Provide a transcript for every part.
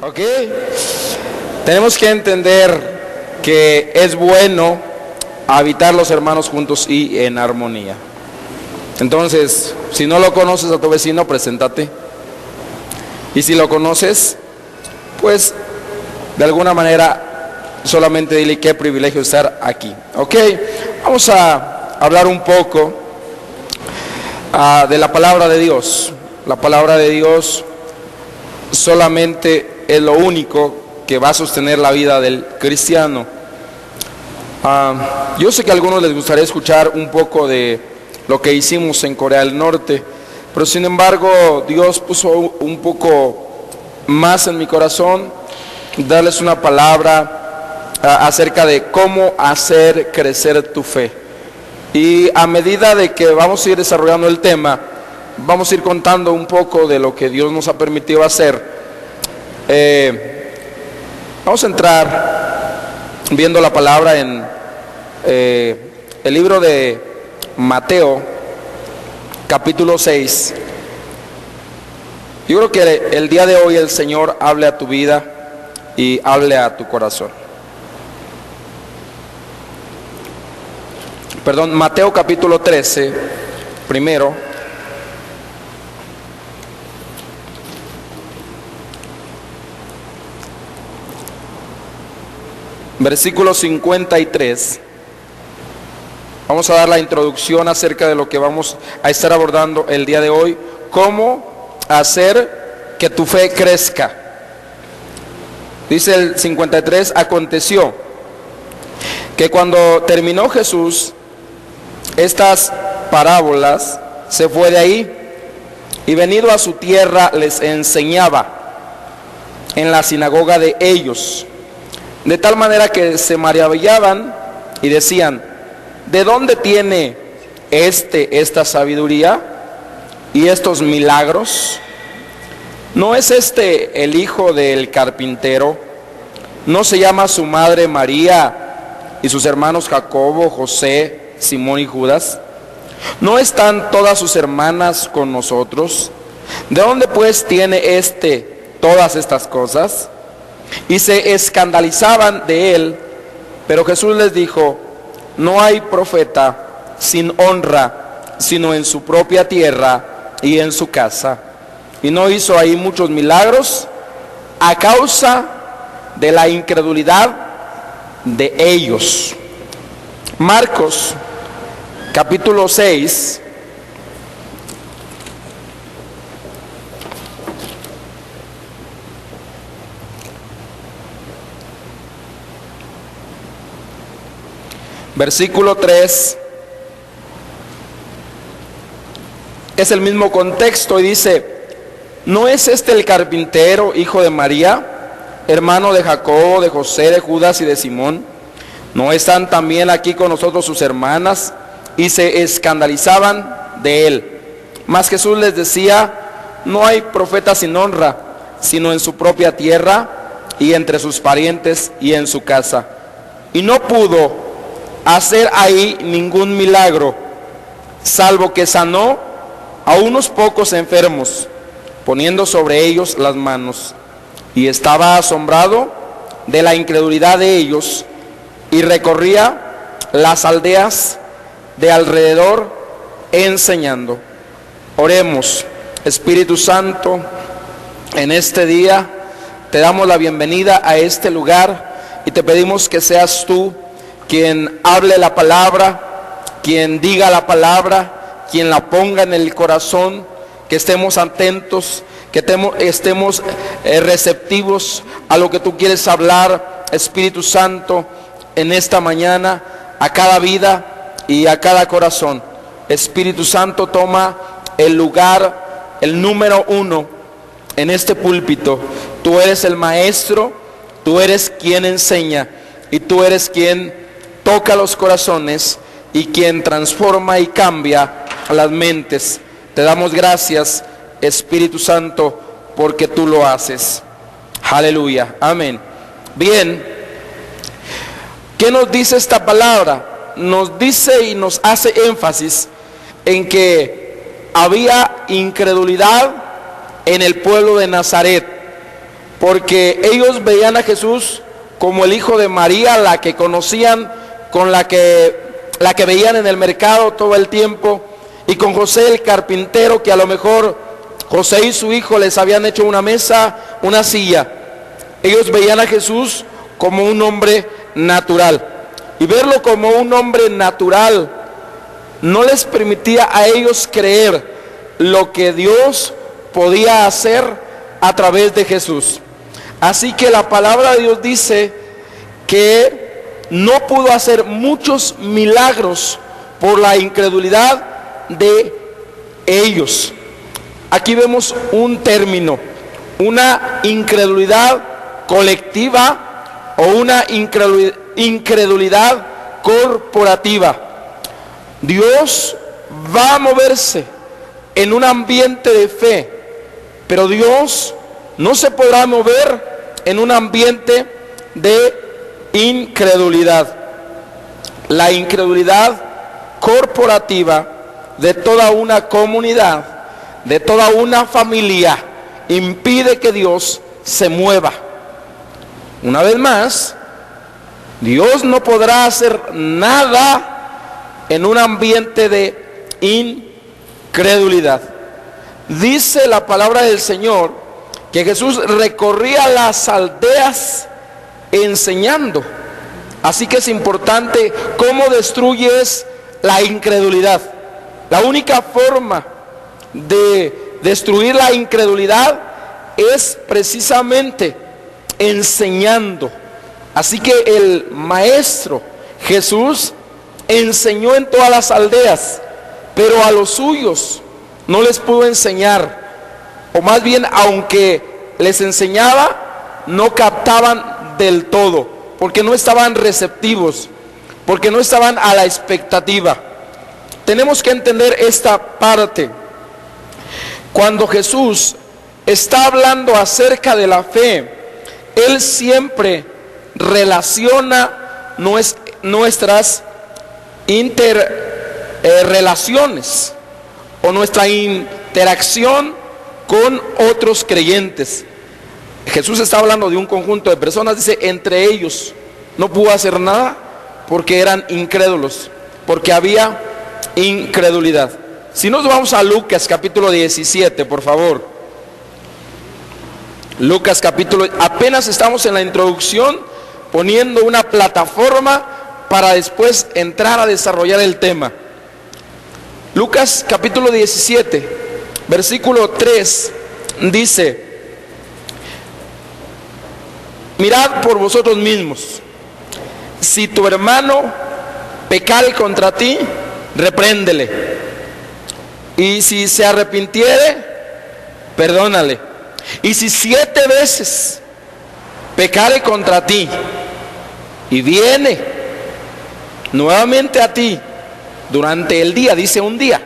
¿Ok? Tenemos que entender que es bueno habitar los hermanos juntos y en armonía. Entonces, si no lo conoces a tu vecino, preséntate. Y si lo conoces, pues de alguna manera solamente dile qué privilegio estar aquí. ¿Ok? Vamos a hablar un poco de la palabra de Dios. La palabra de Dios solamente es lo único que va a sostener la vida del cristiano. Yo sé que a algunos les gustaría escuchar un poco de lo que hicimos en Corea del Norte, pero sin embargo Dios puso un poco más en mi corazón darles una palabra acerca de cómo hacer crecer tu fe. Y a medida de que vamos a ir desarrollando el tema, vamos a ir contando un poco de lo que Dios nos ha permitido hacer. Vamos a entrar viendo la palabra en el libro de Mateo, capítulo 6. Yo creo que el día de hoy el Señor hable a tu vida y hable a tu corazón. Perdón, Mateo capítulo 13, primero. Versículo 53. Vamos a dar la introducción acerca de lo que vamos a estar abordando el día de hoy. Cómo hacer que tu fe crezca. Dice el 53, aconteció que cuando terminó Jesús estas parábolas, se fue de ahí y venido a su tierra les enseñaba en la sinagoga de ellos. De tal manera que se maravillaban y decían, ¿de dónde tiene esta sabiduría y estos milagros? ¿No es este el hijo del carpintero? ¿No se llama su madre María y sus hermanos Jacobo, José, Simón y Judas? ¿No están todas sus hermanas con nosotros? ¿De dónde pues tiene todas estas cosas? Y se escandalizaban de él, pero Jesús les dijo, no hay profeta sin honra, sino en su propia tierra y en su casa. Y no hizo ahí muchos milagros a causa de la incredulidad de ellos. Marcos, capítulo 6. Versículo 3, es el mismo contexto y dice, ¿no es este el carpintero, hijo de María, hermano de Jacobo, de José, de Judas y de Simón? ¿No están también aquí con nosotros sus hermanas? Y se escandalizaban de él. Mas Jesús les decía, no hay profeta sin honra, sino en su propia tierra y entre sus parientes y en su casa. Y no pudo hacer ahí ningún milagro, salvo que sanó a unos pocos enfermos, poniendo sobre ellos las manos. Y estaba asombrado de la incredulidad de ellos, y recorría las aldeas de alrededor enseñando. Oremos. Espíritu Santo, en este día te damos la bienvenida a este lugar y te pedimos que seas tú quien hable la palabra, quien diga la palabra, quien la ponga en el corazón, que estemos atentos, que estemos receptivos a lo que tú quieres hablar, Espíritu Santo, en esta mañana, a cada vida y a cada corazón. Espíritu Santo, toma el lugar, el número 1 en este púlpito. Tú eres el maestro, tú eres quien enseña y tú eres quien toca los corazones y quien transforma y cambia las mentes. Te damos gracias, Espíritu Santo, porque tú lo haces. Aleluya, amén. Bien, ¿qué nos dice esta palabra? Nos dice y nos hace énfasis en que había incredulidad en el pueblo de Nazaret. porque ellos veían a Jesús como el hijo de María, la que conocían, con la que veían en el mercado todo el tiempo, y con José el carpintero, que a lo mejor José y su hijo les habían hecho una mesa, una silla. Ellos veían a Jesús como un hombre natural, y verlo como un hombre natural no les permitía a ellos creer lo que Dios podía hacer a través de Jesús. Así que la palabra de Dios dice que no pudo hacer muchos milagros por la incredulidad de ellos. Aquí vemos un término, una incredulidad colectiva o una incredulidad corporativa. Dios va a moverse en un ambiente de fe, pero Dios no se podrá mover en un ambiente de incredulidad. La incredulidad corporativa de toda una comunidad, de toda una familia, impide que Dios se mueva. Una vez más, Dios no podrá hacer nada en un ambiente de incredulidad. Dice la palabra del Señor que Jesús recorría las aldeas enseñando. Así que es importante cómo destruyes la incredulidad. La única forma de destruir la incredulidad es precisamente enseñando. Así que el Maestro Jesús enseñó en todas las aldeas, pero a los suyos no les pudo enseñar, o más bien, aunque les enseñaba, no captaban del todo, porque no estaban receptivos, porque no estaban a la expectativa. Tenemos que entender esta parte. Cuando Jesús está hablando acerca de la fe, Él siempre relaciona nuestras interrelaciones o nuestra interacción con otros creyentes. Jesús está hablando de un conjunto de personas, dice, entre ellos no pudo hacer nada porque eran incrédulos, porque había incredulidad. Si nos vamos a Lucas capítulo 17, por favor. Lucas capítulo, apenas estamos en la introducción, poniendo una plataforma para después entrar a desarrollar el tema. Lucas capítulo 17, versículo 3, dice: mirad por vosotros mismos, si tu hermano pecare contra ti, repréndele, y si se arrepintiere, perdónale. Y si 7 veces pecare contra ti y viene nuevamente a ti durante el día, dice un día,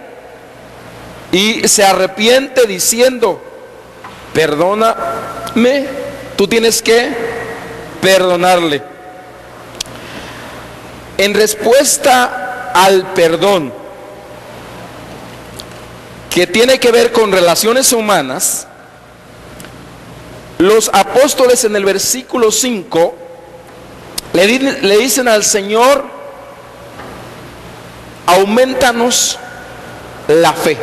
y se arrepiente diciendo, perdóname, tú tienes que perdonarle. En respuesta al perdón, que tiene que ver con relaciones humanas, los apóstoles en el versículo 5 le dicen al Señor: aumentanos la fe.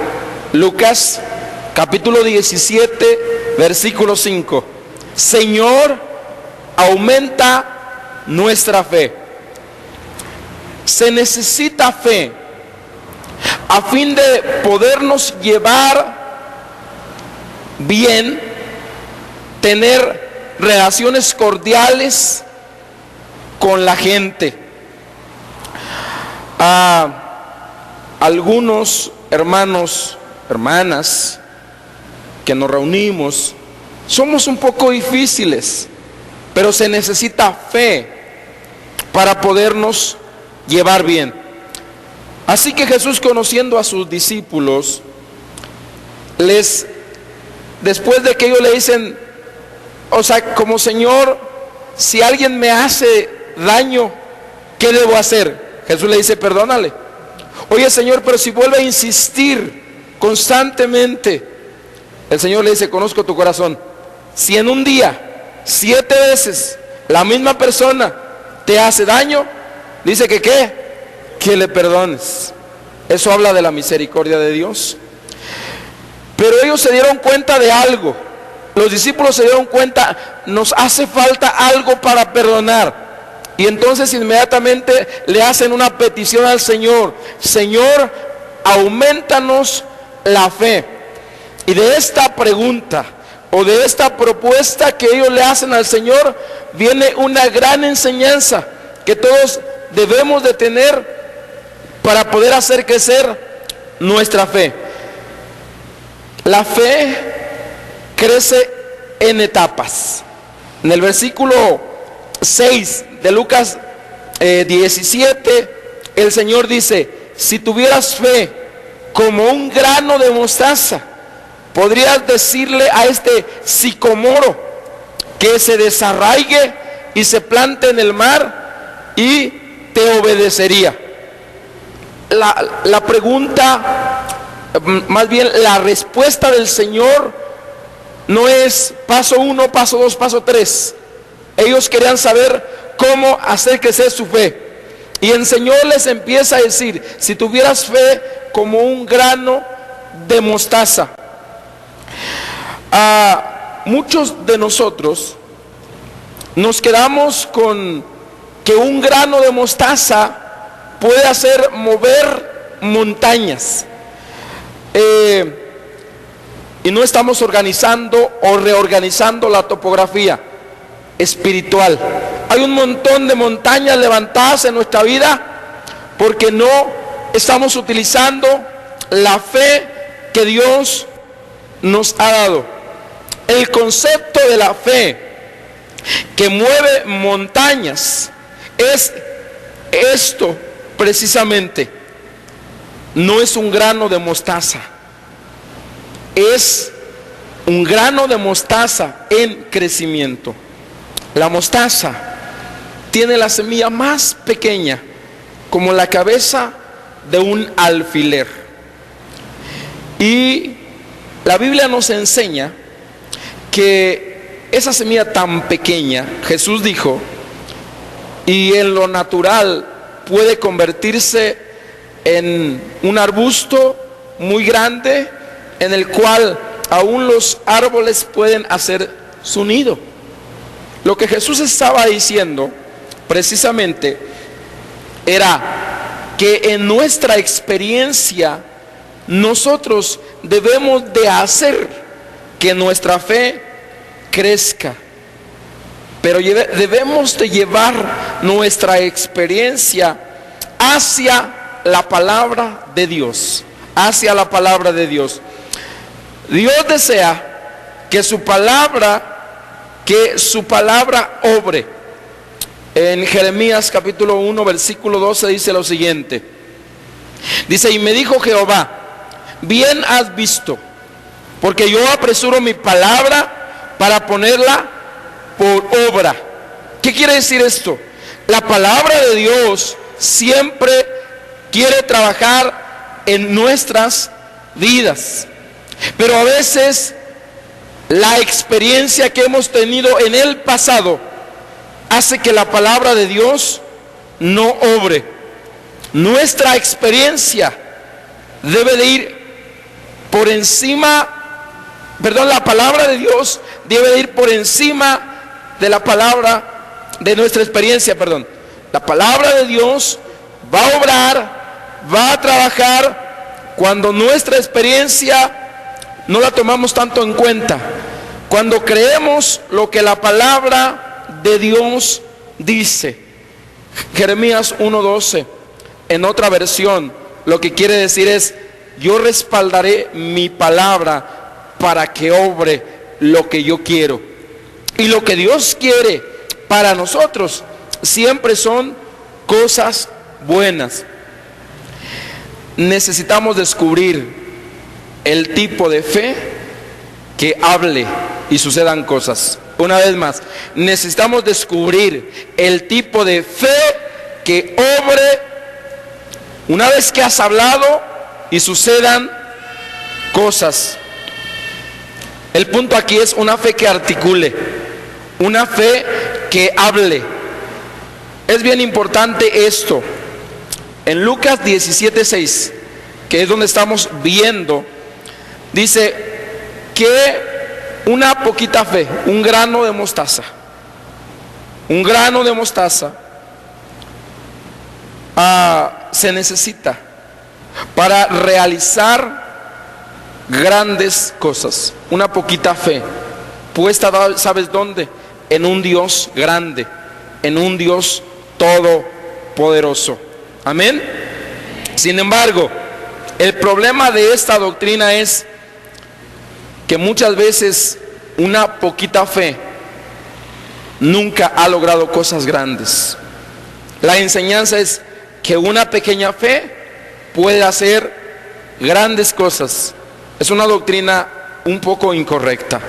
Lucas capítulo 17, versículo 5. Señor, aumenta nuestra fe. Se necesita fe a fin de podernos llevar bien, tener relaciones cordiales con la gente. Algunos hermanos, hermanas que nos reunimos, somos un poco difíciles, pero se necesita fe para podernos llevar bien. Así que Jesús, conociendo a sus discípulos, después de que ellos le dicen, o sea, como Señor, si alguien me hace daño, ¿qué debo hacer? Jesús le dice, perdónale. Oye, Señor, pero si vuelve a insistir constantemente, el Señor le dice, conozco tu corazón. Si en un día 7 veces la misma persona te hace daño, dice que ¿qué? Que le perdones. Eso habla de la misericordia de Dios. Pero ellos se dieron cuenta de algo. Los discípulos se dieron cuenta, nos hace falta algo para perdonar. Y entonces inmediatamente le hacen una petición al Señor: Señor, aumentanos la fe. Y de esta pregunta o de esta propuesta que ellos le hacen al Señor viene una gran enseñanza que todos debemos de tener para poder hacer crecer nuestra fe. La fe crece en etapas. En el versículo 6 de Lucas 17, el Señor dice: si tuvieras fe como un grano de mostaza, podrías decirle a este sicomoro que se desarraigue y se plante en el mar, y te obedecería. La pregunta, más bien la respuesta del Señor, no es paso 1, paso 2, paso 3. Ellos querían saber cómo hacer crecer su fe. Y el Señor les empieza a decir: si tuvieras fe como un grano de mostaza. Muchos de nosotros nos quedamos con que un grano de mostaza puede hacer mover montañas. Y no estamos organizando o reorganizando la topografía espiritual. Hay un montón de montañas levantadas en nuestra vida porque no estamos utilizando la fe que Dios nos ha dado. El concepto de la fe que mueve montañas es esto precisamente. No es un grano de mostaza, es un grano de mostaza en crecimiento. La mostaza tiene la semilla más pequeña, como la cabeza de un alfiler. Y la Biblia nos enseña que esa semilla tan pequeña, Jesús dijo, y en lo natural puede convertirse en un arbusto muy grande, en el cual aún los árboles pueden hacer su nido. Lo que Jesús estaba diciendo precisamente era que en nuestra experiencia nosotros debemos de hacer que nuestra fe crezca, pero debemos de llevar nuestra experiencia hacia la palabra de Dios, hacia la palabra de Dios. Dios desea que su palabra obre. En Jeremías capítulo 1 versículo 12 dice lo siguiente. Dice: y me dijo Jehová, bien has visto, porque yo apresuro mi palabra para ponerla por obra. ¿Qué quiere decir esto? La palabra de Dios siempre quiere trabajar en nuestras vidas, pero a veces la experiencia que hemos tenido en el pasado hace que la palabra de Dios no obre. Nuestra experiencia debe de ir por encima, la palabra de Dios debe de ir por encima de la palabra, de nuestra experiencia, La palabra de Dios va a obrar, va a trabajar cuando nuestra experiencia no la tomamos tanto en cuenta, cuando creemos lo que la palabra de Dios dice. Jeremías 1:12, en otra versión, lo que quiere decir es: yo respaldaré mi palabra para que obre lo que yo quiero. Y lo que Dios quiere para nosotros siempre son cosas buenas. Necesitamos descubrir el tipo de fe que hable y sucedan cosas. Una vez más, necesitamos descubrir el tipo de fe que obre una vez que has hablado y sucedan cosas. El punto aquí es una fe que articule, una fe que hable. Es bien importante esto. En Lucas 17:6, que es donde estamos viendo, dice que una poquita fe, un grano de mostaza, se necesita para realizar grandes cosas. Una poquita fe puesta, ¿sabes dónde? En un Dios grande, en un Dios todopoderoso. Amén. Sin embargo, el problema de esta doctrina es que muchas veces una poquita fe nunca ha logrado cosas grandes. La enseñanza es que una pequeña fe puede hacer grandes cosas. Es una doctrina un poco incorrecta,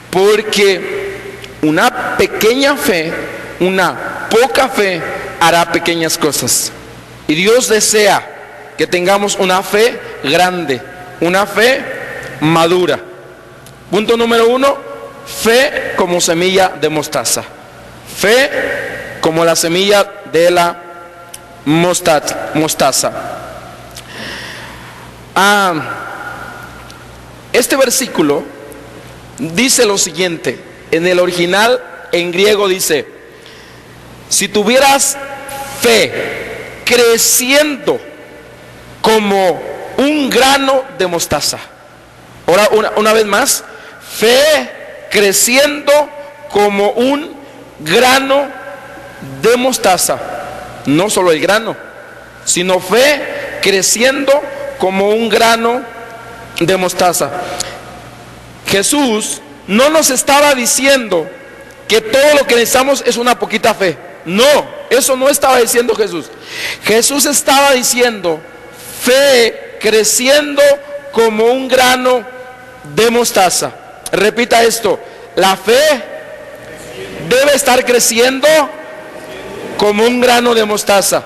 porque una pequeña fe, una poca fe, hará pequeñas cosas. Y Dios desea que tengamos una fe grande, una fe madura. Punto número 1, fe como semilla de mostaza. Fe como la semilla de la mostaza. Este versículo dice lo siguiente. En el original, en griego, dice: si tuvieras fe creciendo como un grano de mostaza. Ahora, una vez más, fe creciendo como un grano de mostaza. No solo el grano, sino fe creciendo como un grano de mostaza. Jesús no nos estaba diciendo que todo lo que necesitamos es una poquita fe. No, eso no estaba diciendo Jesús. Jesús estaba diciendo fe creciendo como un grano de mostaza. Repita esto: la fe debe estar creciendo como un grano de mostaza.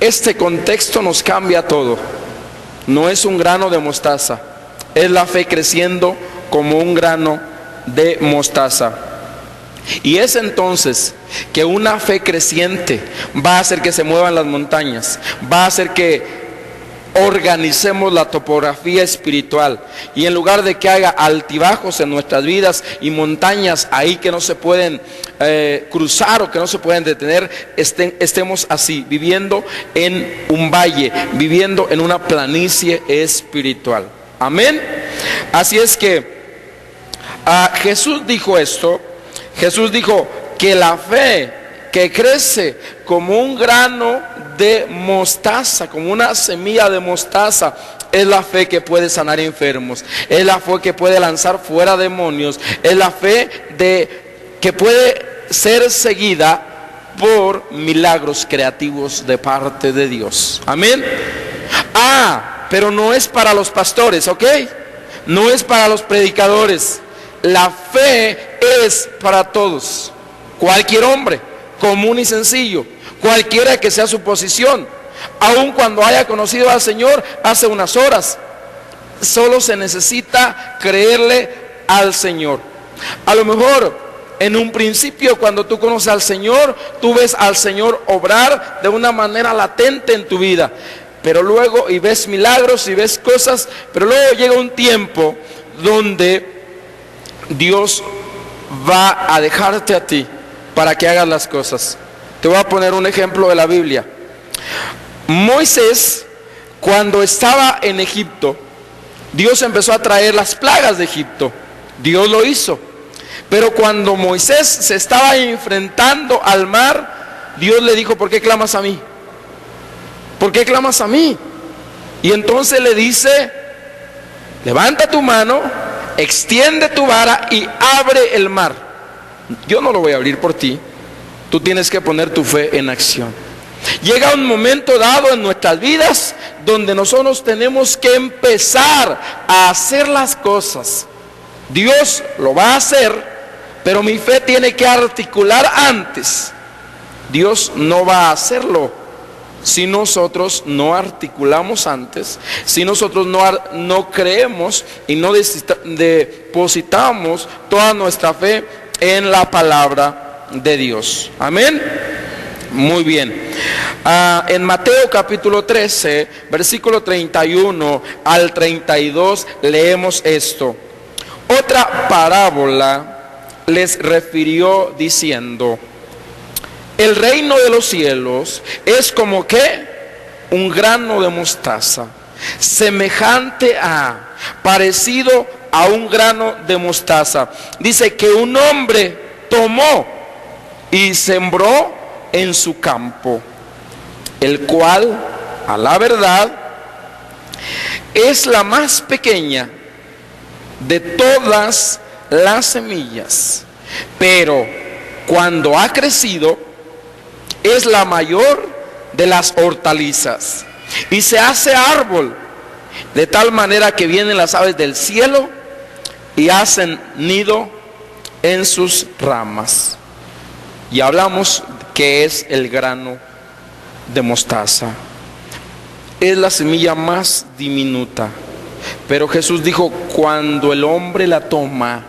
Este contexto nos cambia todo. No es un grano de mostaza, es la fe creciendo como un grano de mostaza. Y es entonces que una fe creciente va a hacer que se muevan las montañas, va a hacer que organicemos la topografía espiritual, y en lugar de que haga altibajos en nuestras vidas y montañas ahí que no se pueden cruzar o que no se pueden detener, estemos así, viviendo en un valle, viviendo en una planicie espiritual. Amén. Así es que Jesús dijo esto. Jesús dijo que la fe que crece como un grano de mostaza, como una semilla de mostaza, es la fe que puede sanar enfermos, es la fe que puede lanzar fuera demonios, es la fe que puede ser seguida por milagros creativos de parte de Dios. Amén. Pero no es para los pastores, ¿ok? No es para los predicadores. La fe es para todos. Cualquier hombre común y sencillo, cualquiera que sea su posición, aun cuando haya conocido al Señor hace unas horas, solo se necesita creerle al Señor. A lo mejor en un principio, cuando tú conoces al Señor, tú ves al Señor obrar de una manera latente en tu vida, pero luego, y ves milagros y ves cosas, pero luego llega un tiempo donde Dios va a dejarte a ti para que hagas las cosas. Te voy a poner un ejemplo de la Biblia. Moisés, cuando estaba en Egipto, Dios empezó a traer las plagas de Egipto. Dios lo hizo. Pero cuando Moisés se estaba enfrentando al mar, Dios le dijo: ¿por qué clamas a mí? ¿Por qué clamas a mí? Y entonces le dice: levanta tu mano, extiende tu vara y abre el mar. Yo no lo voy a abrir por ti. Tú tienes que poner tu fe en acción. Llega un momento dado en nuestras vidas donde nosotros tenemos que empezar a hacer las cosas. Dios lo va a hacer, pero mi fe tiene que articular antes. Dios no va a hacerlo si nosotros no articulamos antes, si nosotros no creemos y no depositamos toda nuestra fe en la palabra de Dios. Amén. Muy bien. En Mateo capítulo 13, versículo 31 al 32, leemos esto. Otra parábola les refirió diciendo: el reino de los cielos es como que un grano de mostaza, parecido a un grano de mostaza. Dice que un hombre tomó y sembró en su campo, el cual, a la verdad, es la más pequeña de todas las semillas, pero cuando ha crecido, es la mayor de las hortalizas y se hace árbol, de tal manera que vienen las aves del cielo y hacen nido en sus ramas. Y hablamos que es el grano de mostaza. Es la semilla más diminuta, pero Jesús dijo: cuando el hombre la toma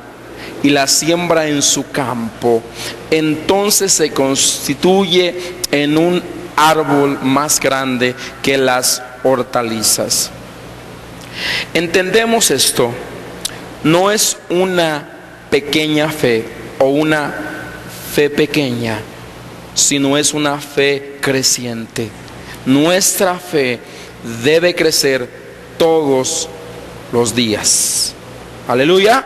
y la siembra en su campo, entonces se constituye en un árbol más grande que las hortalizas. Entendemos esto. No es una pequeña fe o una fe pequeña, sino es una fe creciente. Nuestra fe debe crecer todos los días. Aleluya.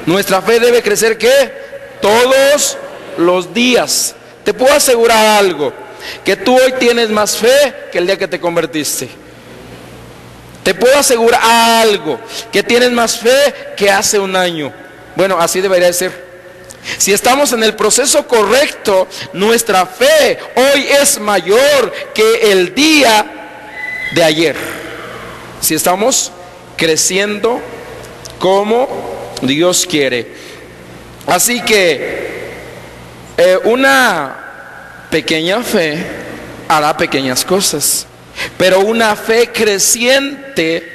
Nuestra fe debe crecer, ¿qué? Todos los días. Te puedo asegurar algo, que tú hoy tienes más fe que el día que te convertiste. Te puedo asegurar algo, que tienes más fe que hace un año. Bueno, así debería de ser. Si estamos en el proceso correcto, nuestra fe hoy es mayor que el día de ayer. Si estamos creciendo como Dios quiere. Así que una pequeña fe hará pequeñas cosas, pero una fe creciente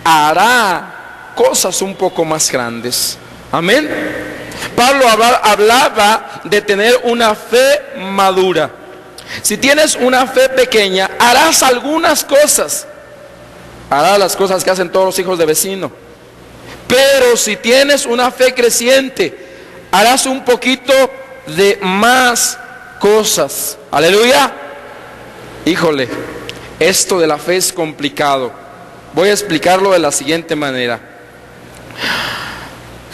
hará cosas un poco más grandes. Amén. Pablo hablaba de tener una fe madura. Si tienes una fe pequeña, harás algunas cosas. Harás las cosas que hacen todos los hijos de vecino. Pero si tienes una fe creciente, harás un poquito de más cosas. Aleluya. Híjole, esto de la fe es complicado. Voy a explicarlo de la siguiente manera.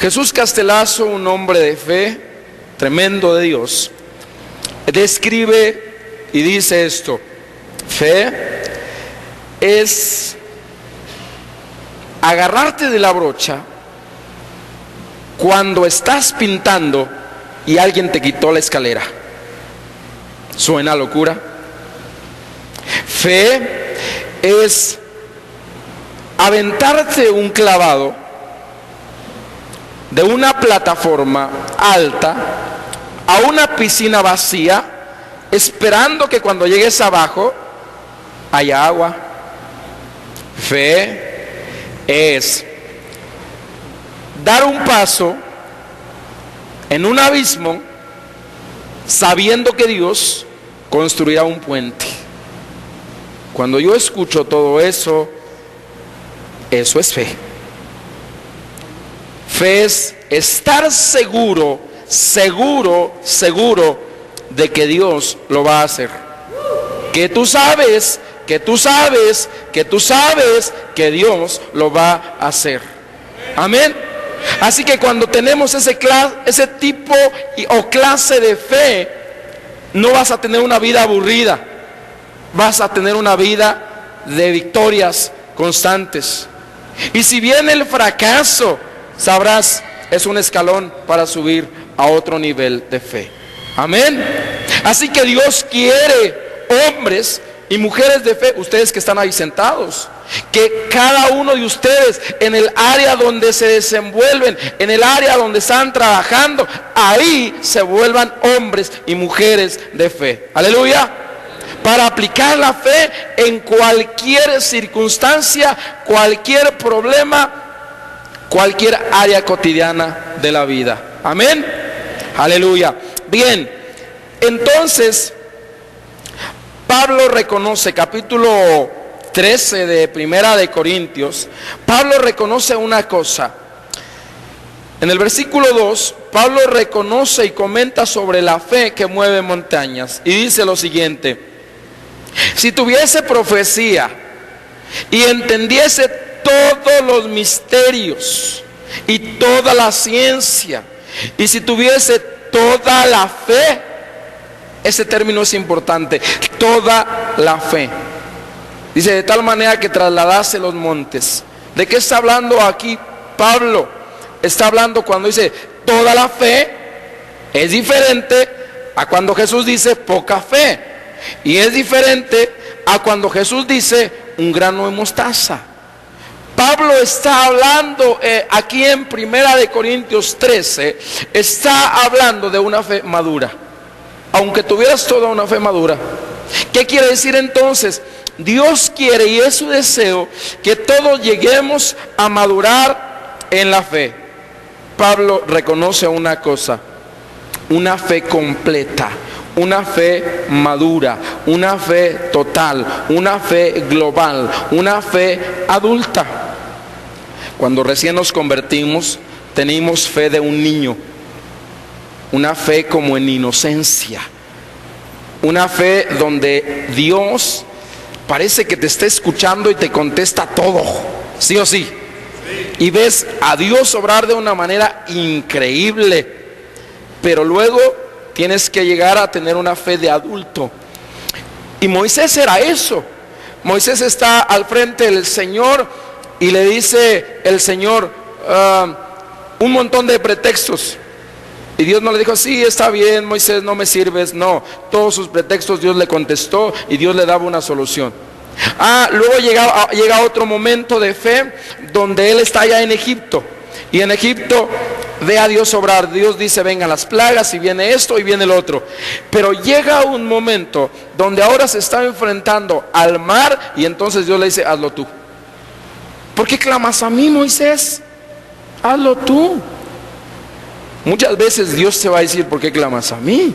Jesús Castelazo, un hombre de fe, tremendo de Dios, describe y dice esto: fe es agarrarte de la brocha cuando estás pintando y alguien te quitó la escalera. ¿Suena locura? Fe es aventarte un clavado de una plataforma alta a una piscina vacía, esperando que cuando llegues abajo haya agua. Fe es dar un paso en un abismo sabiendo que Dios construirá un puente. Cuando yo escucho todo eso, eso es fe. Fe es estar seguro de que Dios lo va a hacer. Que tú sabes que Dios lo va a hacer. Amén. Así que cuando tenemos ese tipo o clase de fe, no vas a tener una vida aburrida. Vas a tener una vida de victorias constantes. Y si viene el fracaso, sabrás, es un escalón para subir a otro nivel de fe. Amén. Así que Dios quiere hombres y mujeres de fe, ustedes que están ahí sentados, que cada uno de ustedes en el área donde se desenvuelven, en el área donde están trabajando, ahí se vuelvan hombres y mujeres de fe. Aleluya. para aplicar la fe en cualquier circunstancia, cualquier problema, cualquier área cotidiana de la vida. Amén. Aleluya. Bien, entonces Pablo reconoce, capítulo 13 de Primera de Corintios, Pablo reconoce una cosa. En el versículo 2, Pablo reconoce y comenta sobre la fe que mueve montañas. Y dice lo siguiente: si tuviese profecía y entendiese todos los misterios y toda la ciencia, y si tuviese toda la fe, ese término es importante, toda la fe. Dice, de tal manera que trasladase los montes. ¿De qué está hablando aquí Pablo? Está hablando cuando dice toda la fe, es diferente a cuando Jesús dice poca fe, y es diferente a cuando Jesús dice un grano de mostaza. Pablo está hablando aquí en Primera de Corintios 13, está hablando de una fe madura. Aunque tuvieras toda una fe madura, ¿qué quiere decir entonces? Dios quiere, y es su deseo, que todos lleguemos a madurar en la fe. Pablo reconoce una cosa: una fe completa, una fe madura, una fe total, una fe global, una fe adulta. Cuando recién nos convertimos, tenemos fe de un niño, una fe como en inocencia, una fe donde Dios parece que te está escuchando y te contesta todo, sí o sí. Y ves a Dios obrar de una manera increíble, pero luego tienes que llegar a tener una fe de adulto. Y Moisés era eso. Moisés está al frente del Señor y le dice el Señor un montón de pretextos. Y Dios no le dijo, sí, está bien, Moisés, no me sirves. No, todos sus pretextos Dios le contestó y Dios le daba una solución. Luego llega otro momento de fe donde él está allá en Egipto. Y en Egipto ve a Dios obrar. Dios dice, vengan las plagas, y viene esto y viene el otro. Pero llega un momento donde ahora se está enfrentando al mar, y entonces Dios le dice, hazlo tú. ¿Por qué clamas a mí, Moisés? Hazlo tú. Muchas veces Dios te va a decir, ¿por qué clamas a mí?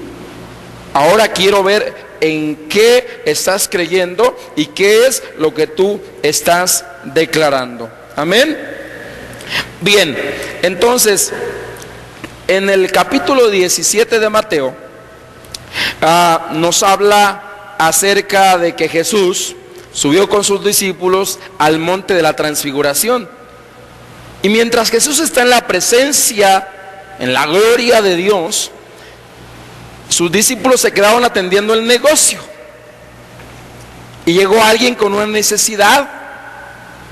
Ahora quiero ver en qué estás creyendo y qué es lo que tú estás declarando. Amén. Bien, entonces en el capítulo 17 de Mateo nos habla acerca de que Jesús subió con sus discípulos al monte de la transfiguración. Y mientras Jesús está en la presencia, en la gloria de Dios, sus discípulos se quedaron atendiendo el negocio. Y llegó alguien con una necesidad.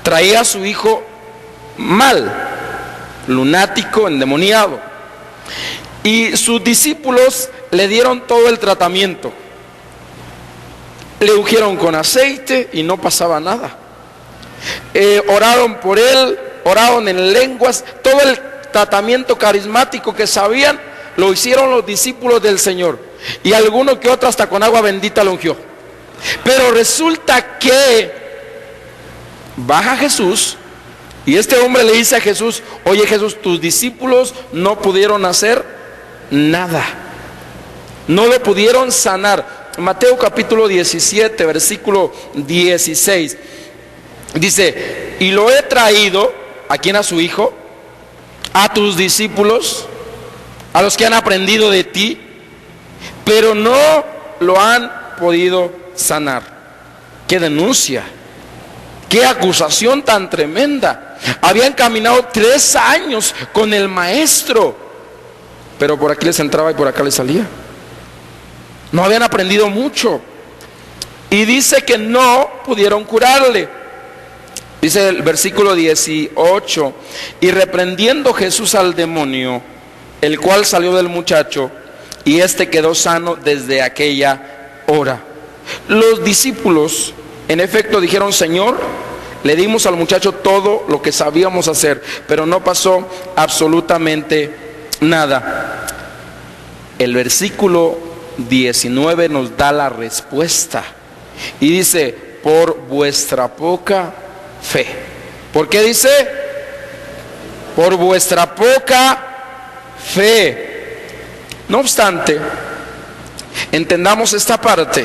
Traía a su hijo mal, lunático, endemoniado. Y sus discípulos le dieron todo el tratamiento. Le ungieron con aceite y no pasaba nada. Oraron por él, oraron en lenguas. Todo el tratamiento carismático que sabían lo hicieron los discípulos del Señor, y alguno que otro hasta con agua bendita lo ungió. Pero resulta que baja Jesús, y este hombre le dice a Jesús, oye Jesús, tus discípulos no pudieron hacer nada, no lo pudieron sanar. Mateo capítulo 17, versículo 16, dice, y lo he traído, ¿a quién? A su hijo, a tus discípulos, a los que han aprendido de ti, pero no lo han podido sanar. ¡Qué denuncia! ¡Qué acusación tan tremenda! Habían caminado 3 años con el maestro, pero por aquí les entraba y por acá les salía. No habían aprendido mucho. Y dice que no pudieron curarle. Dice el versículo 18, y reprendiendo Jesús al demonio, el cual salió del muchacho, y éste quedó sano desde aquella hora. Los discípulos, en efecto, dijeron, Señor, le dimos al muchacho todo lo que sabíamos hacer, pero no pasó absolutamente nada. El versículo 19 nos da la respuesta. Y dice, por vuestra poca fe. ¿Por qué dice? Por vuestra poca fe. No obstante, entendamos esta parte,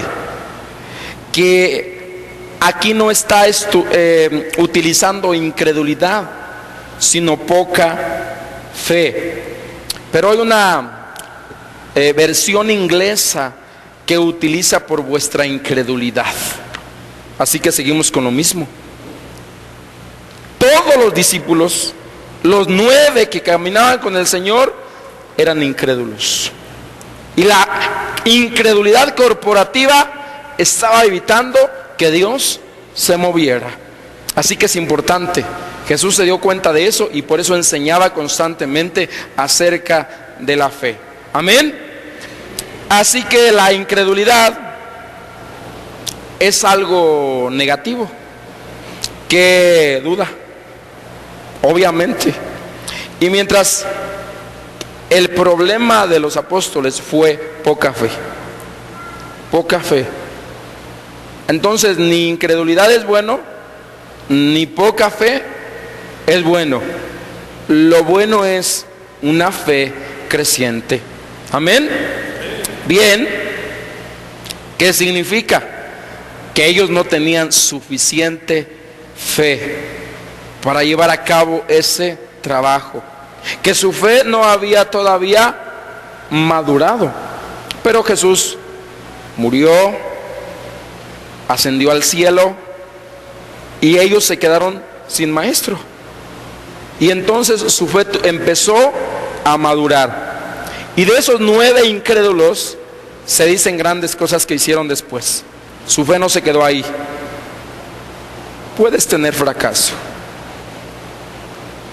que aquí no está utilizando incredulidad, sino poca fe. Pero hay una versión inglesa que utiliza por vuestra incredulidad. Así que seguimos con lo mismo. Todos los discípulos, los 9 que caminaban con el Señor, eran incrédulos. Y la incredulidad corporativa estaba evitando que Dios se moviera. Así que es importante. Jesús se dio cuenta de eso y por eso enseñaba constantemente acerca de la fe. Amén. Así que la incredulidad es algo negativo. ¿Qué duda? Obviamente. Y mientras el problema de los apóstoles fue poca fe. Poca fe. Entonces ni incredulidad es bueno, ni poca fe es bueno. Lo bueno es una fe creciente. Amén. Bien. ¿Qué significa? Que ellos no tenían suficiente fe para llevar a cabo ese trabajo. Que su fe no había todavía madurado. Pero Jesús murió, ascendió al cielo y ellos se quedaron sin maestro. Y entonces su fe empezó a madurar. Y de esos 9 incrédulos se dicen grandes cosas que hicieron después. Su fe no se quedó ahí. Puedes tener fracaso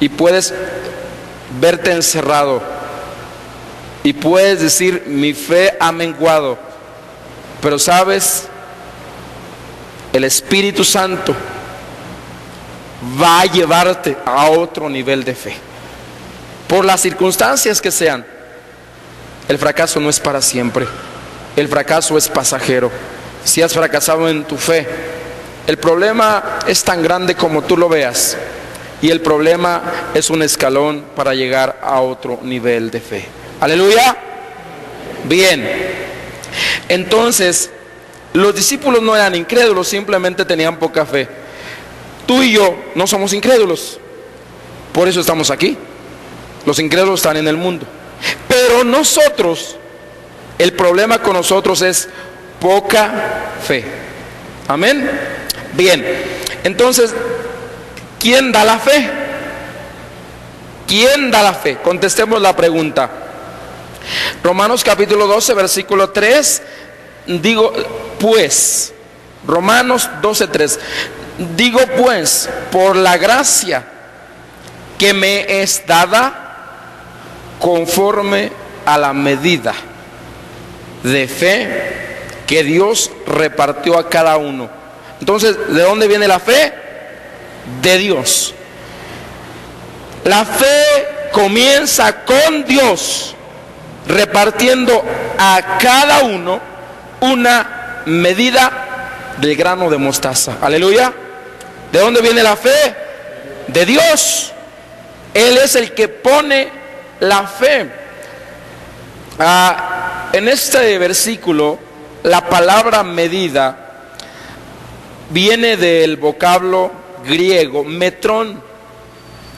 y puedes verte encerrado y puedes decir, mi fe ha menguado, pero sabes, el Espíritu Santo va a llevarte a otro nivel de fe. Por las circunstancias que sean, el fracaso no es para siempre. El fracaso es pasajero. Si has fracasado en tu fe, el problema es tan grande como tú lo veas, y el problema es un escalón para llegar a otro nivel de fe. Aleluya. Bien. Entonces, los discípulos no eran incrédulos, simplemente tenían poca fe. Tú y yo no somos incrédulos, por eso estamos aquí. Los incrédulos están en el mundo. Pero nosotros, el problema con nosotros es poca fe. Amén. Bien. Entonces, ¿quién da la fe? ¿Quién da la fe? Contestemos la pregunta. Romanos capítulo 12, versículo 3. Digo pues, Romanos 12, 3. Digo pues, por la gracia que me es dada, conforme a la medida de fe que Dios repartió a cada uno. Entonces, ¿de dónde viene la fe? De Dios. La fe comienza con Dios repartiendo a cada uno una medida del grano de mostaza. Aleluya. ¿De dónde viene la fe? De Dios. Él es el que pone la fe. En este versículo, la palabra medida viene del vocablo griego metrón,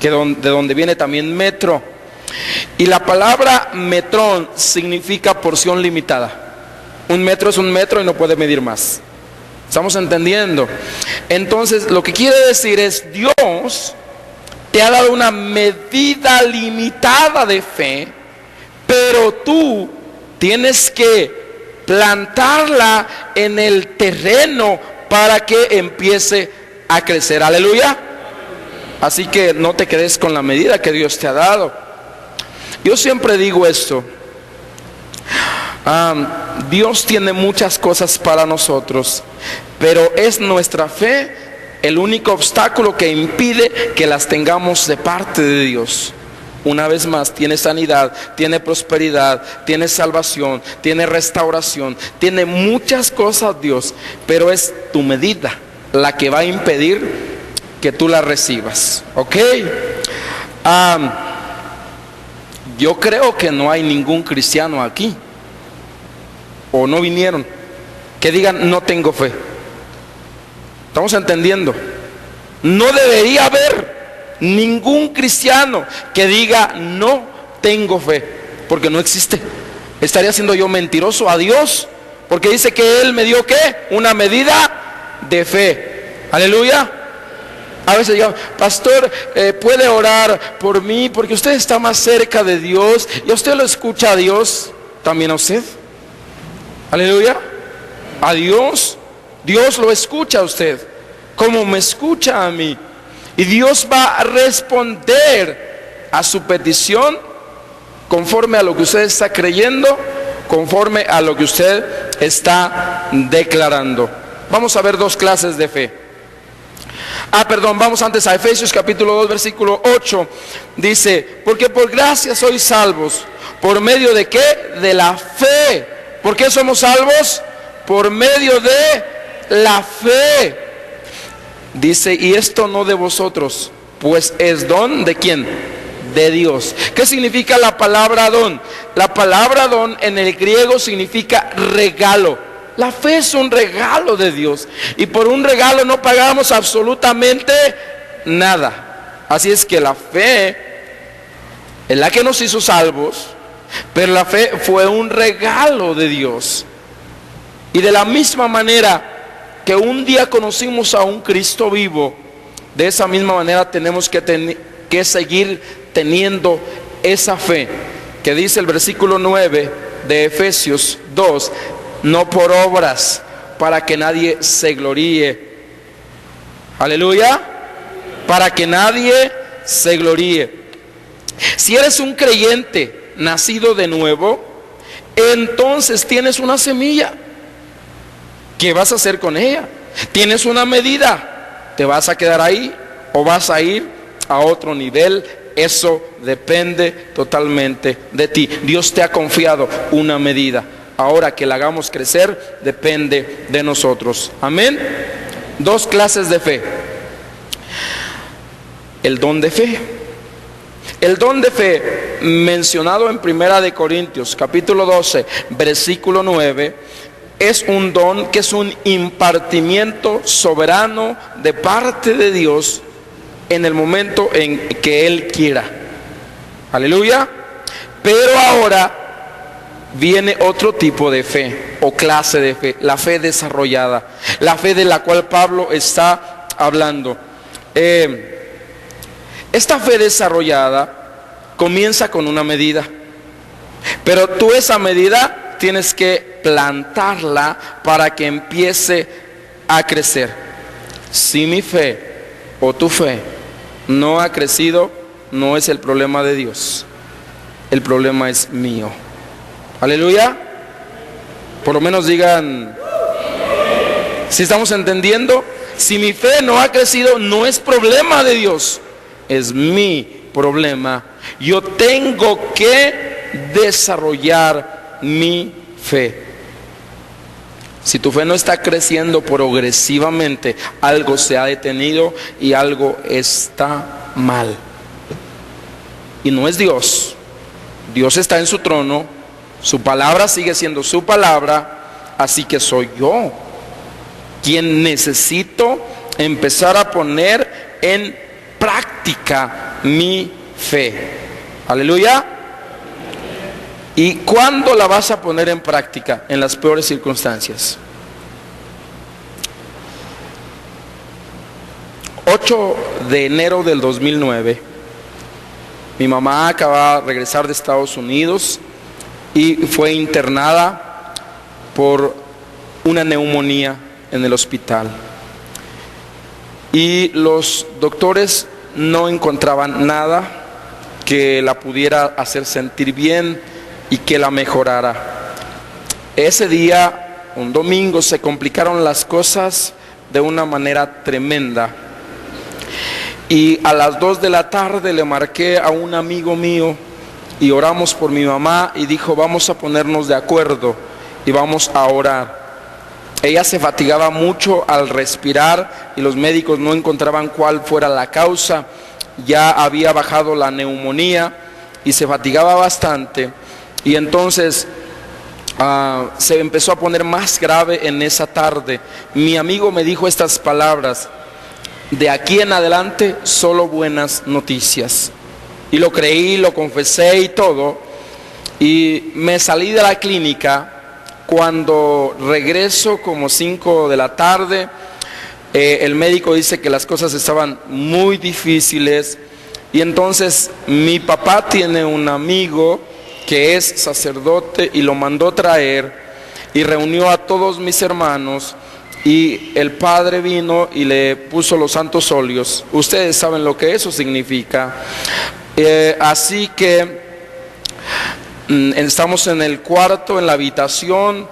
de donde viene también metro. Y la palabra metrón significa porción limitada. Un metro es un metro y no puede medir más. ¿Estamos entendiendo? Entonces, lo que quiere decir es, Dios te ha dado una medida limitada de fe, pero tú tienes que plantarla en el terreno para que empiece a crecer. Aleluya. Así que no te quedes con la medida que Dios te ha dado. Yo siempre digo esto. Dios tiene muchas cosas para nosotros, pero es nuestra fe el único obstáculo que impide que las tengamos de parte de Dios. una vez más, tiene sanidad, tiene prosperidad, tiene salvación, tiene restauración, tiene muchas cosas, Dios, pero es tu medida la que va a impedir que tú la recibas, ¿ok? Yo creo que no hay ningún cristiano aquí, o no vinieron, que digan no tengo fe. ¿Estamos entendiendo? No debería haber ningún cristiano que diga no tengo fe, porque no existe. Estaría siendo yo mentiroso a Dios, porque dice que Él me dio ¿qué? Una medida de fe. Aleluya. A veces digo, pastor, puede orar por mí porque usted está más cerca de Dios y a usted lo escucha a Dios, también a usted. Aleluya. A Dios, Dios lo escucha a usted como me escucha a mí. Y Dios va a responder a su petición conforme a lo que usted está creyendo, conforme a lo que usted está declarando. Vamos a ver dos clases de fe. Vamos antes a Efesios capítulo 2 versículo 8. Dice, porque por gracia sois salvos. ¿Por medio de qué? De la fe. ¿Por qué somos salvos? Por medio de la fe. Dice, y esto no de vosotros, pues es don ¿de quién? De Dios. ¿Qué significa la palabra don? La palabra don en el griego significa regalo. La fe es un regalo de Dios. Y por un regalo no pagamos absolutamente nada. Así es que la fe es la que nos hizo salvos, pero la fe fue un regalo de Dios. Y de la misma manera que un día conocimos a un Cristo vivo, de esa misma manera tenemos que seguir teniendo esa fe, que dice el versículo 9 de Efesios 2, no por obras, para que nadie se gloríe. Aleluya, para que nadie se gloríe. Si eres un creyente nacido de nuevo, entonces tienes una semilla. ¿Qué vas a hacer con ella? Tienes una medida. ¿Te vas a quedar ahí o vas a ir a otro nivel? Eso depende totalmente de ti. Dios te ha confiado una medida. Ahora que la hagamos crecer, depende de nosotros. Amén. Dos clases de fe. El don de fe. El don de fe mencionado en 1 Corintios capítulo 12 versículo 9 es un don que es un impartimiento soberano de parte de Dios en el momento en que Él quiera. Aleluya. Pero ahora viene otro tipo de fe o clase de fe, la fe desarrollada, la fe de la cual Pablo está hablando. Esta fe desarrollada comienza con una medida, pero tú esa medida tienes que plantarla para que empiece a crecer. Si mi fe o tu fe no ha crecido, no es el problema de Dios, el problema es mío. Aleluya. Por lo menos digan, si estamos entendiendo, si mi fe no ha crecido, no es problema de Dios, es mi problema. Yo tengo que desarrollar mi fe. Si tu fe no está creciendo progresivamente, algo se ha detenido y algo está mal. Y no es Dios. Dios está en su trono, su palabra sigue siendo su palabra, así que soy yo quien necesito empezar a poner en práctica mi fe. Aleluya. ¿Y cuándo la vas a poner en práctica? En las peores circunstancias. 8 de enero del 2009, mi mamá acababa de regresar de Estados Unidos y fue internada por una neumonía en el hospital. Y los doctores no encontraban nada que la pudiera hacer sentir bien y que la mejorara. Ese día, un domingo, se complicaron las cosas de una manera tremenda. Y a las 2 de la tarde le marqué a un amigo mío y oramos por mi mamá y dijo, vamos a ponernos de acuerdo y vamos a orar. Ella se fatigaba mucho al respirar y los médicos no encontraban cuál fuera la causa. Ya había bajado la neumonía y se fatigaba bastante. Y entonces se empezó a poner más grave en esa tarde. Mi amigo me dijo estas palabras: de aquí en adelante solo buenas noticias. Y lo creí, lo confesé y todo. Y me salí de la clínica. Cuando regreso como 5 de la tarde, el médico dice que las cosas estaban muy difíciles. Y entonces mi papá tiene un amigo que es sacerdote y lo mandó traer y reunió a todos mis hermanos. Y el padre vino y le puso los santos óleos. Ustedes saben lo que eso significa. Así que estamos en el cuarto, en la habitación,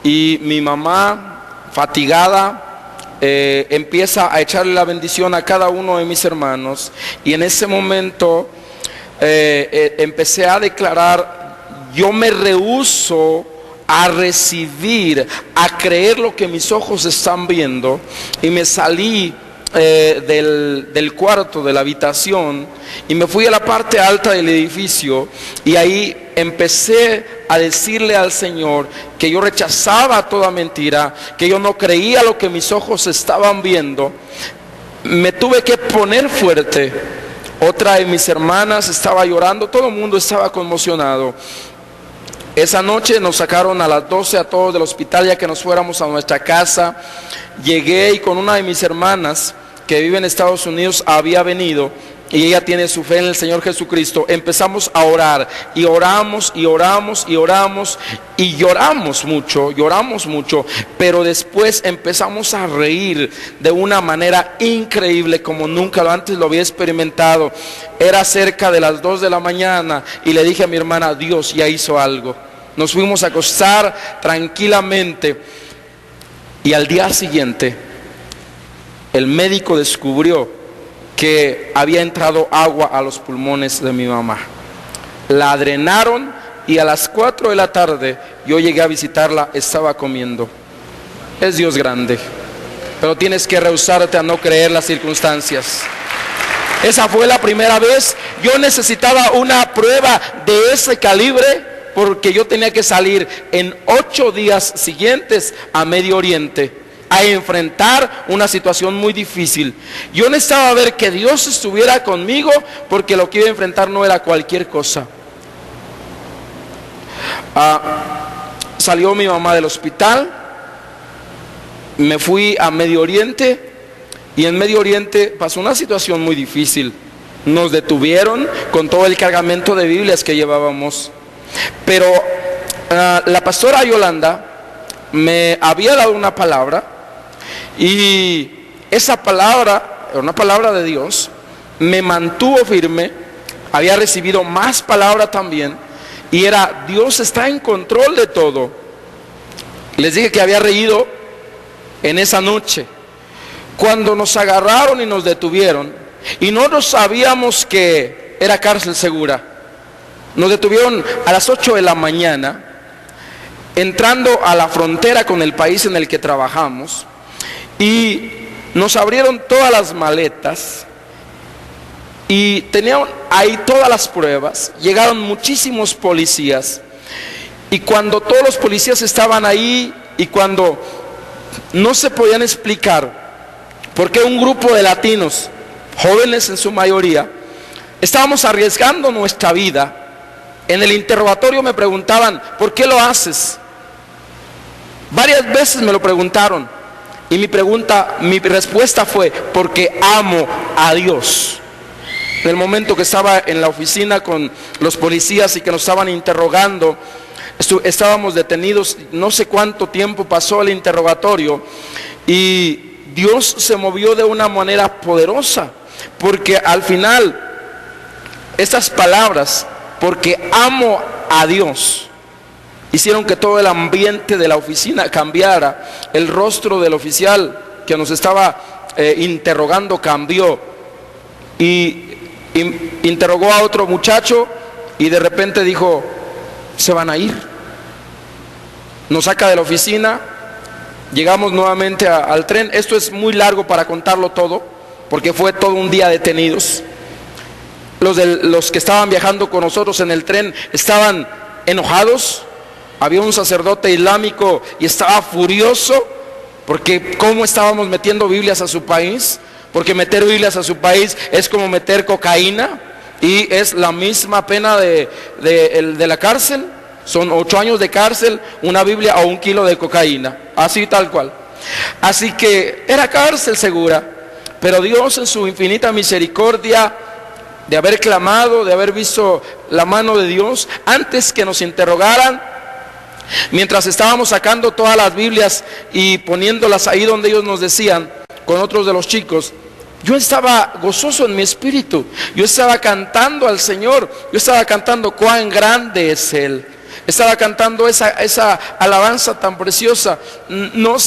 y mi mamá, fatigada, empieza a echarle la bendición a cada uno de mis hermanos. Y en ese momento empecé a declarar: yo me rehúso a recibir, a creer lo que mis ojos están viendo. Y me salí del cuarto, de la habitación, y me fui a la parte alta del edificio, y ahí empecé a decirle al Señor que yo rechazaba toda mentira, que yo no creía lo que mis ojos estaban viendo. Me tuve que poner fuerte. Otra de mis hermanas estaba llorando, todo el mundo estaba conmocionado. Esa noche nos sacaron a las 12 a todos del hospital, ya que nos fuéramos a nuestra casa. Llegué y con una de mis hermanas que vive en Estados Unidos había venido, y ella tiene su fe en el Señor Jesucristo. Empezamos a orar y oramos y oramos y oramos y lloramos mucho, pero después empezamos a reír de una manera increíble como nunca antes lo había experimentado. Era cerca de las 2 de la mañana y le dije a mi hermana: Dios ya hizo algo. Nos fuimos a acostar tranquilamente, y al día siguiente el médico descubrió que había entrado agua a los pulmones de mi mamá. La drenaron y a las 4 de la tarde yo llegué a visitarla, estaba comiendo. Es Dios grande, pero tienes que rehusarte a no creer las circunstancias. Esa fue la primera vez. Yo necesitaba una prueba de ese calibre, porque yo tenía que salir en 8 días siguientes a Medio Oriente a enfrentar una situación muy difícil. Yo necesitaba ver que Dios estuviera conmigo, porque lo que iba a enfrentar no era cualquier cosa. Salió mi mamá del hospital, me fui a Medio Oriente, y en Medio Oriente pasó una situación muy difícil. Nos detuvieron con todo el cargamento de Biblias que llevábamos. Pero la pastora Yolanda me había dado una palabra, y esa palabra, una palabra de Dios, me mantuvo firme. Había recibido más palabra también, y era: Dios está en control de todo. Les dije que había reído en esa noche cuando nos agarraron y nos detuvieron, y no nos sabíamos que era cárcel segura. Nos detuvieron a las 8 de la mañana, entrando a la frontera con el país en el que trabajamos, y nos abrieron todas las maletas y tenían ahí todas las pruebas. Llegaron muchísimos policías, y cuando todos los policías estaban ahí, y cuando no se podían explicar por qué un grupo de latinos, jóvenes en su mayoría, estábamos arriesgando nuestra vida. En el interrogatorio me preguntaban: ¿por qué lo haces? Varias veces me lo preguntaron, y mi respuesta fue: porque amo a Dios. En el momento que estaba en la oficina con los policías y que nos estaban interrogando, estábamos detenidos. No sé cuánto tiempo pasó el interrogatorio, y Dios se movió de una manera poderosa, porque al final estas palabras, porque amo a Dios, hicieron que todo el ambiente de la oficina cambiara. El rostro del oficial que nos estaba interrogando cambió. y interrogó a otro muchacho y de repente dijo: se van a ir. Nos saca de la oficina, llegamos nuevamente al tren. Esto es muy largo para contarlo todo, porque fue todo un día detenidos. Los que estaban viajando con nosotros en el tren estaban enojados. Había un sacerdote islámico y estaba furioso porque cómo estábamos metiendo Biblias a su país, porque meter Biblias a su país es como meter cocaína y es la misma pena de la cárcel. Son 8 años de cárcel, una Biblia o 1 kilo de cocaína, así tal cual. Así que era cárcel segura, pero Dios en su infinita misericordia, de haber clamado, de haber visto la mano de Dios, antes que nos interrogaran, mientras estábamos sacando todas las Biblias y poniéndolas ahí donde ellos nos decían, con otros de los chicos, yo estaba gozoso en mi espíritu, yo estaba cantando al Señor, yo estaba cantando cuán grande es Él. Estaba cantando esa alabanza tan preciosa. No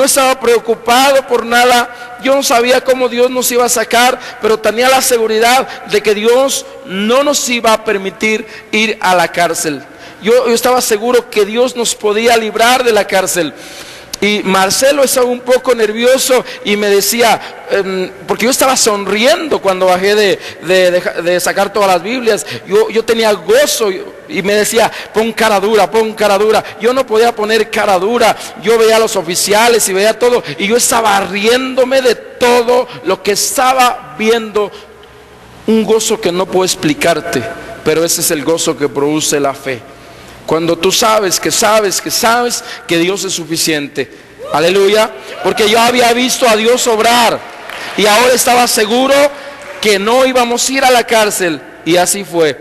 estaba preocupado por nada. Yo no sabía cómo Dios nos iba a sacar, pero tenía la seguridad de que Dios no nos iba a permitir ir a la cárcel. Yo estaba seguro que Dios nos podía librar de la cárcel. Y Marcelo estaba un poco nervioso y me decía, porque yo estaba sonriendo cuando bajé de sacar todas las Biblias, yo tenía gozo y me decía, pon cara dura, pon cara dura. Yo no podía poner cara dura, yo veía a los oficiales y veía todo y yo estaba riéndome de todo lo que estaba viendo, un gozo que no puedo explicarte, pero ese es el gozo que produce la fe. Cuando tú sabes que Dios es suficiente. Aleluya. Porque yo había visto a Dios obrar y ahora estaba seguro que no íbamos a ir a la cárcel. Y así fue.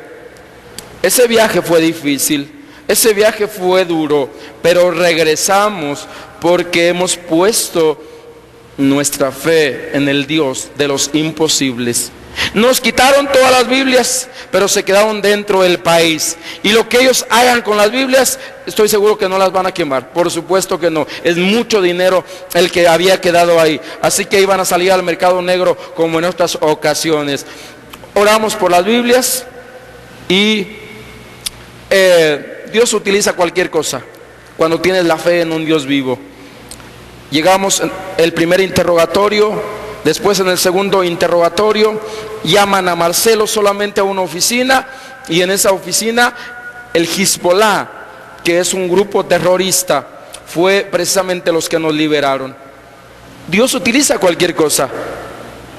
Ese viaje fue difícil, ese viaje fue duro, pero regresamos porque hemos puesto nuestra fe en el Dios de los imposibles. Nos quitaron todas las Biblias, pero se quedaron dentro del país. Y lo que ellos hagan con las Biblias, estoy seguro que no las van a quemar. Por supuesto que no. Es mucho dinero el que había quedado ahí. Así que iban a salir al mercado negro como en otras ocasiones. Oramos por las Biblias y Dios utiliza cualquier cosa cuando tienes la fe en un Dios vivo. Llegamos el primer interrogatorio. Después en el segundo interrogatorio llaman a Marcelo solamente a una oficina y en esa oficina el Hezbollah, que es un grupo terrorista, fue precisamente los que nos liberaron. Dios utiliza cualquier cosa.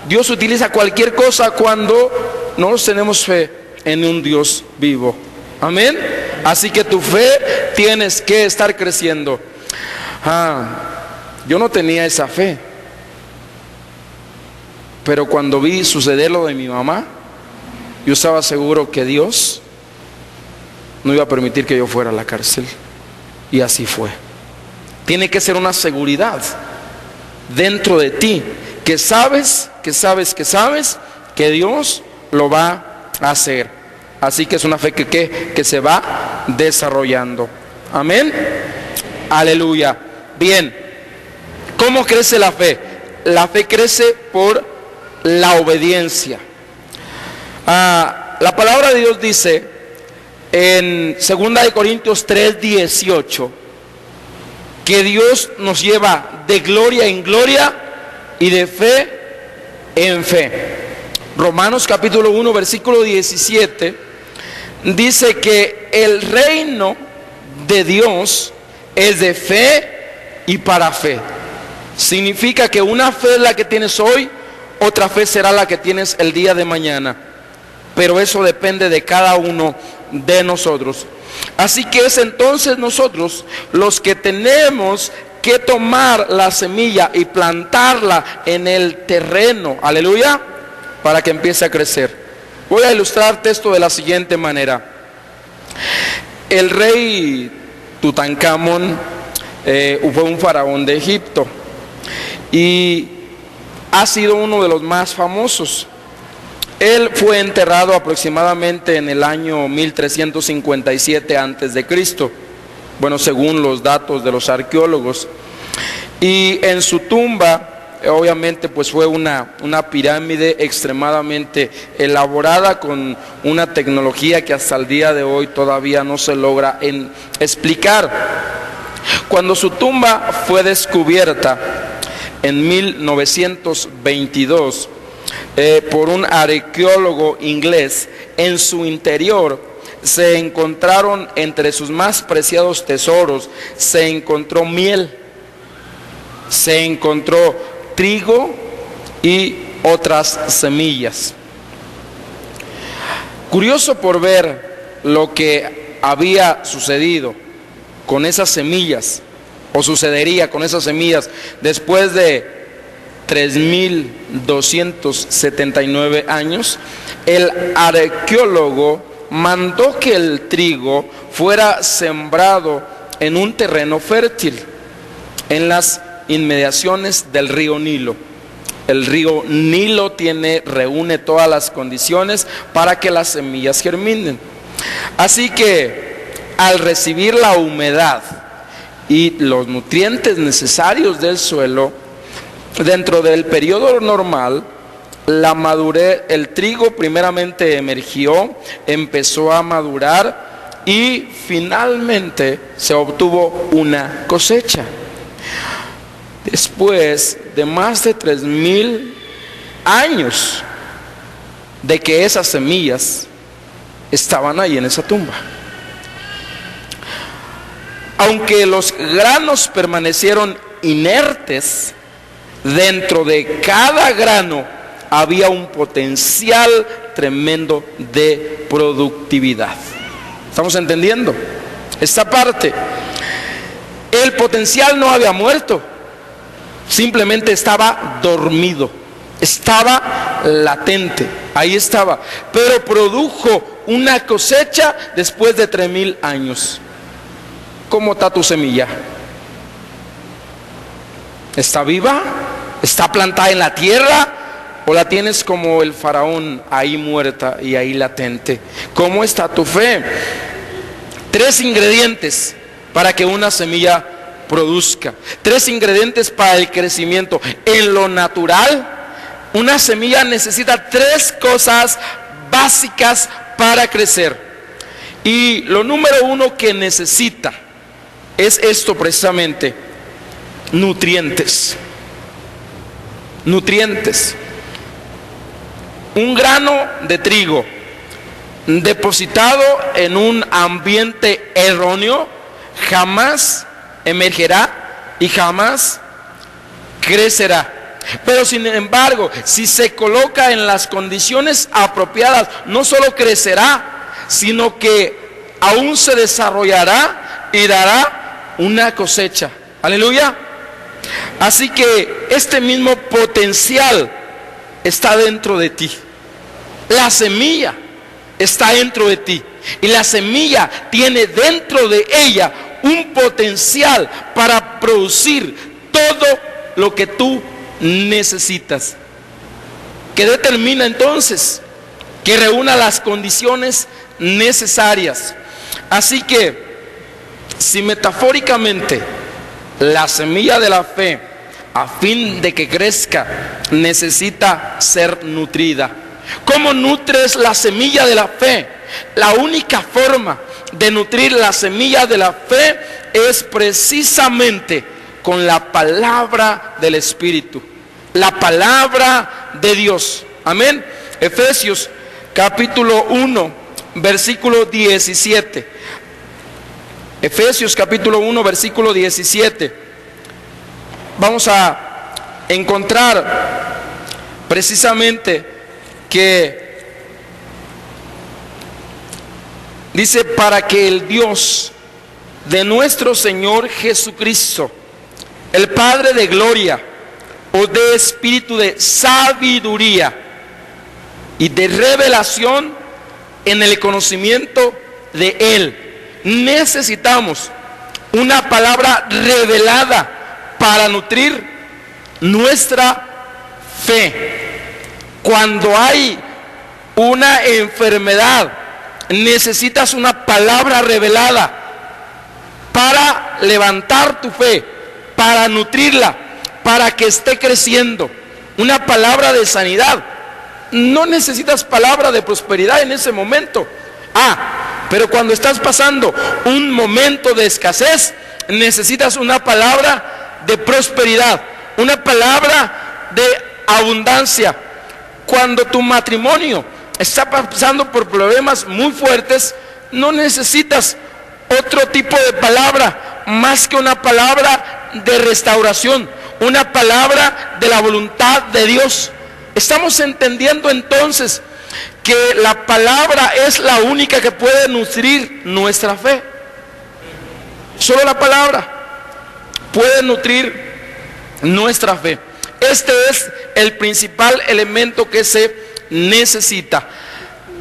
Dios utiliza cualquier cosa cuando nosotros tenemos fe en un Dios vivo. Amén. Así que tu fe tienes que estar creciendo. Yo no tenía esa fe. Pero cuando vi suceder lo de mi mamá, yo estaba seguro que Dios no iba a permitir que yo fuera a la cárcel. Y así fue. Tiene que ser una seguridad dentro de ti, que sabes que Dios lo va a hacer. Así que es una fe que se va desarrollando. Amén. Aleluya. Bien. ¿Cómo crece la fe? La fe crece por la obediencia. La palabra de Dios dice en 2 Corintios 3:18 que Dios nos lleva de gloria en gloria y de fe en fe. Romanos capítulo 1 versículo 17 dice que el reino de Dios es de fe y para fe. Significa que una fe es la que tienes hoy, otra fe será la que tienes el día de mañana. Pero eso depende de cada uno de nosotros. Así que es entonces nosotros los que tenemos que tomar la semilla y plantarla en el terreno. Aleluya. Para que empiece a crecer. Voy a ilustrarte esto de la siguiente manera. El rey Tutankamón fue un faraón de Egipto. Y ha sido uno de los más famosos. Él fue enterrado aproximadamente en el año 1357 antes de Cristo. Bueno, según los datos de los arqueólogos. Y en su tumba obviamente pues fue una pirámide extremadamente elaborada con una tecnología que hasta el día de hoy todavía no se logra explicar. Cuando su tumba fue descubierta en 1922 por un arqueólogo inglés, en su interior se encontraron entre sus más preciados tesoros, se encontró miel, se encontró trigo y otras semillas. Curioso por ver lo que había sucedido con esas semillas, o sucedería con esas semillas después de 3.279 años, el arqueólogo mandó que el trigo fuera sembrado en un terreno fértil en las inmediaciones del río Nilo. El río Nilo reúne todas las condiciones para que las semillas germinen. Así que al recibir la humedad y los nutrientes necesarios del suelo, dentro del periodo normal, la madurez, el trigo primeramente emergió, empezó a madurar y finalmente se obtuvo una cosecha. Después de más de 3.000 años de que esas semillas estaban ahí en esa tumba. Aunque los granos permanecieron inertes, dentro de cada grano había un potencial tremendo de productividad. ¿Estamos entendiendo esta parte? El potencial no había muerto, simplemente estaba dormido, estaba latente, ahí estaba, pero produjo una cosecha después de 3.000 años. ¿Cómo está tu semilla? ¿Está viva? ¿Está plantada en la tierra? ¿O la tienes como el faraón ahí muerta y ahí latente? ¿Cómo está tu fe? 3 ingredientes para que una semilla produzca. 3 ingredientes para el crecimiento. En lo natural, una semilla necesita 3 cosas básicas para crecer. Y lo número 1 que necesita es esto precisamente: nutrientes. Nutrientes. Un grano de trigo depositado en un ambiente erróneo jamás emergerá y jamás crecerá. Pero sin embargo, si se coloca en las condiciones apropiadas, no solo crecerá, sino que aún se desarrollará y dará una cosecha. Aleluya. Así que este mismo potencial está dentro de ti. La semilla está dentro de ti. Y la semilla tiene dentro de ella un potencial para producir todo lo que tú necesitas. Que determina entonces que reúna las condiciones necesarias. Así que, si metafóricamente la semilla de la fe, a fin de que crezca, necesita ser nutrida. ¿Cómo nutres la semilla de la fe? La única forma de nutrir la semilla de la fe es precisamente con la palabra del Espíritu, la palabra de Dios. Amén. Efesios capítulo 1, versículo 17. Efesios capítulo 1, versículo 17. Vamos a encontrar precisamente que dice: para que el Dios de nuestro Señor Jesucristo, el Padre de gloria, os dé espíritu de sabiduría y de revelación en el conocimiento de Él. Necesitamos una palabra revelada para nutrir nuestra fe. Cuando hay una enfermedad, necesitas una palabra revelada para levantar tu fe, para nutrirla, para que esté creciendo. Una palabra de sanidad. No necesitas palabra de prosperidad en ese momento. Pero cuando estás pasando un momento de escasez, necesitas una palabra de prosperidad, una palabra de abundancia. Cuando tu matrimonio está pasando por problemas muy fuertes, no necesitas otro tipo de palabra más que una palabra de restauración, una palabra de la voluntad de Dios. Estamos entendiendo entonces que la palabra es la única que puede nutrir nuestra fe. Solo la palabra puede nutrir nuestra fe. Este es el principal elemento que se necesita.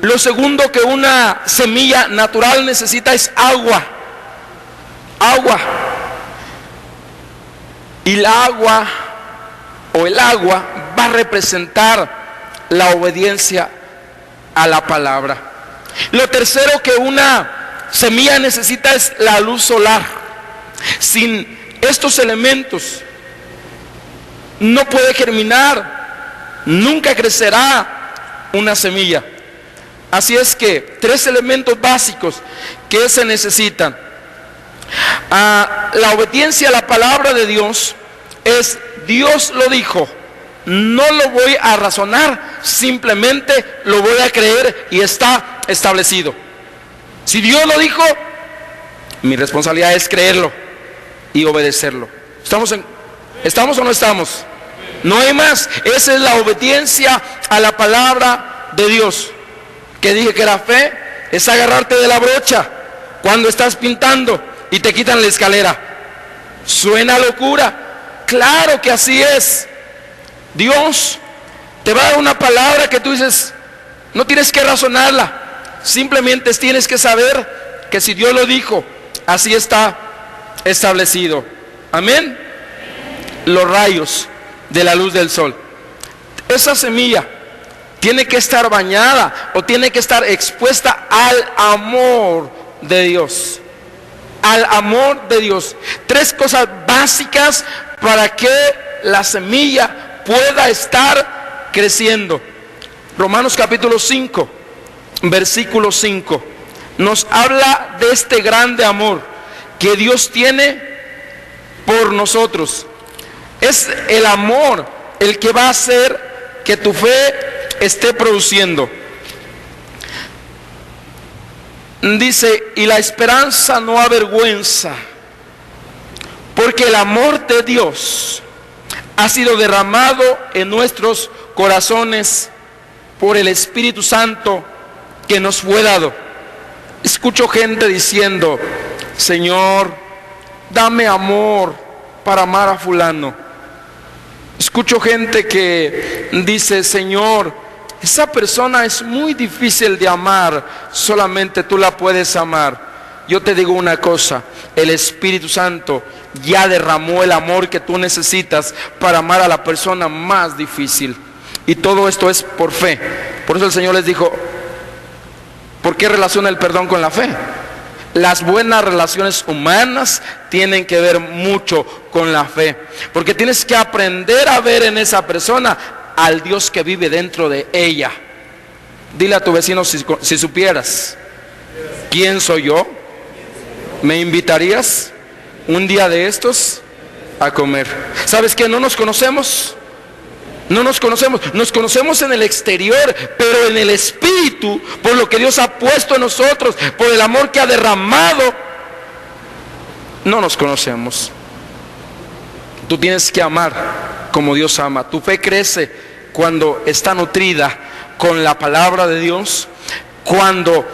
Lo segundo que una semilla natural necesita es agua. Agua. Y el agua va a representar la obediencia a la palabra. Lo tercero que una semilla necesita es la luz solar. Sin estos elementos no puede germinar, nunca crecerá una semilla. Así es que 3 elementos básicos que se necesitan. La obediencia a la palabra de Dios es: Dios lo dijo, no lo voy a razonar, simplemente lo voy a creer y está establecido. Si Dios lo dijo, mi responsabilidad es creerlo y obedecerlo. ¿Estamos o no estamos? No hay más. Esa es la obediencia a la palabra de Dios. Que dije que era fe, es agarrarte de la brocha cuando estás pintando y te quitan la escalera. Suena locura, claro que así es. Dios te va a dar una palabra que tú dices, no tienes que razonarla, simplemente tienes que saber que si Dios lo dijo, así está establecido. Amén. Los rayos de la luz del sol. Esa semilla tiene que estar bañada o tiene que estar expuesta al amor de Dios. Al amor de Dios. 3 cosas básicas para que la semilla pueda estar creciendo. Romanos capítulo 5, versículo 5, nos habla de este grande amor que Dios tiene por nosotros. Es el amor el que va a hacer que tu fe esté produciendo. Dice, y la esperanza no avergüenza, porque el amor de Dios ha sido derramado en nuestros corazones por el Espíritu Santo que nos fue dado. Escucho gente diciendo, Señor, dame amor para amar a fulano. Escucho gente que dice, Señor, esa persona es muy difícil de amar, solamente tú la puedes amar. Yo te digo una cosa, el Espíritu Santo ya derramó el amor que tú necesitas para amar a la persona más difícil. Y todo esto es por fe. Por eso el Señor les dijo, ¿por qué relaciona el perdón con la fe? Las buenas relaciones humanas tienen que ver mucho con la fe, porque tienes que aprender a ver en esa persona al Dios que vive dentro de ella. Dile a tu vecino, si supieras quién soy yo, ¿me invitarías un día de estos a comer? ¿Sabes qué? No nos conocemos. No nos conocemos en el exterior, pero en el espíritu, por lo que Dios ha puesto en nosotros, por el amor que ha derramado, no nos conocemos. Tú tienes que amar como Dios ama. Tu fe crece cuando está nutrida con la palabra de Dios, cuando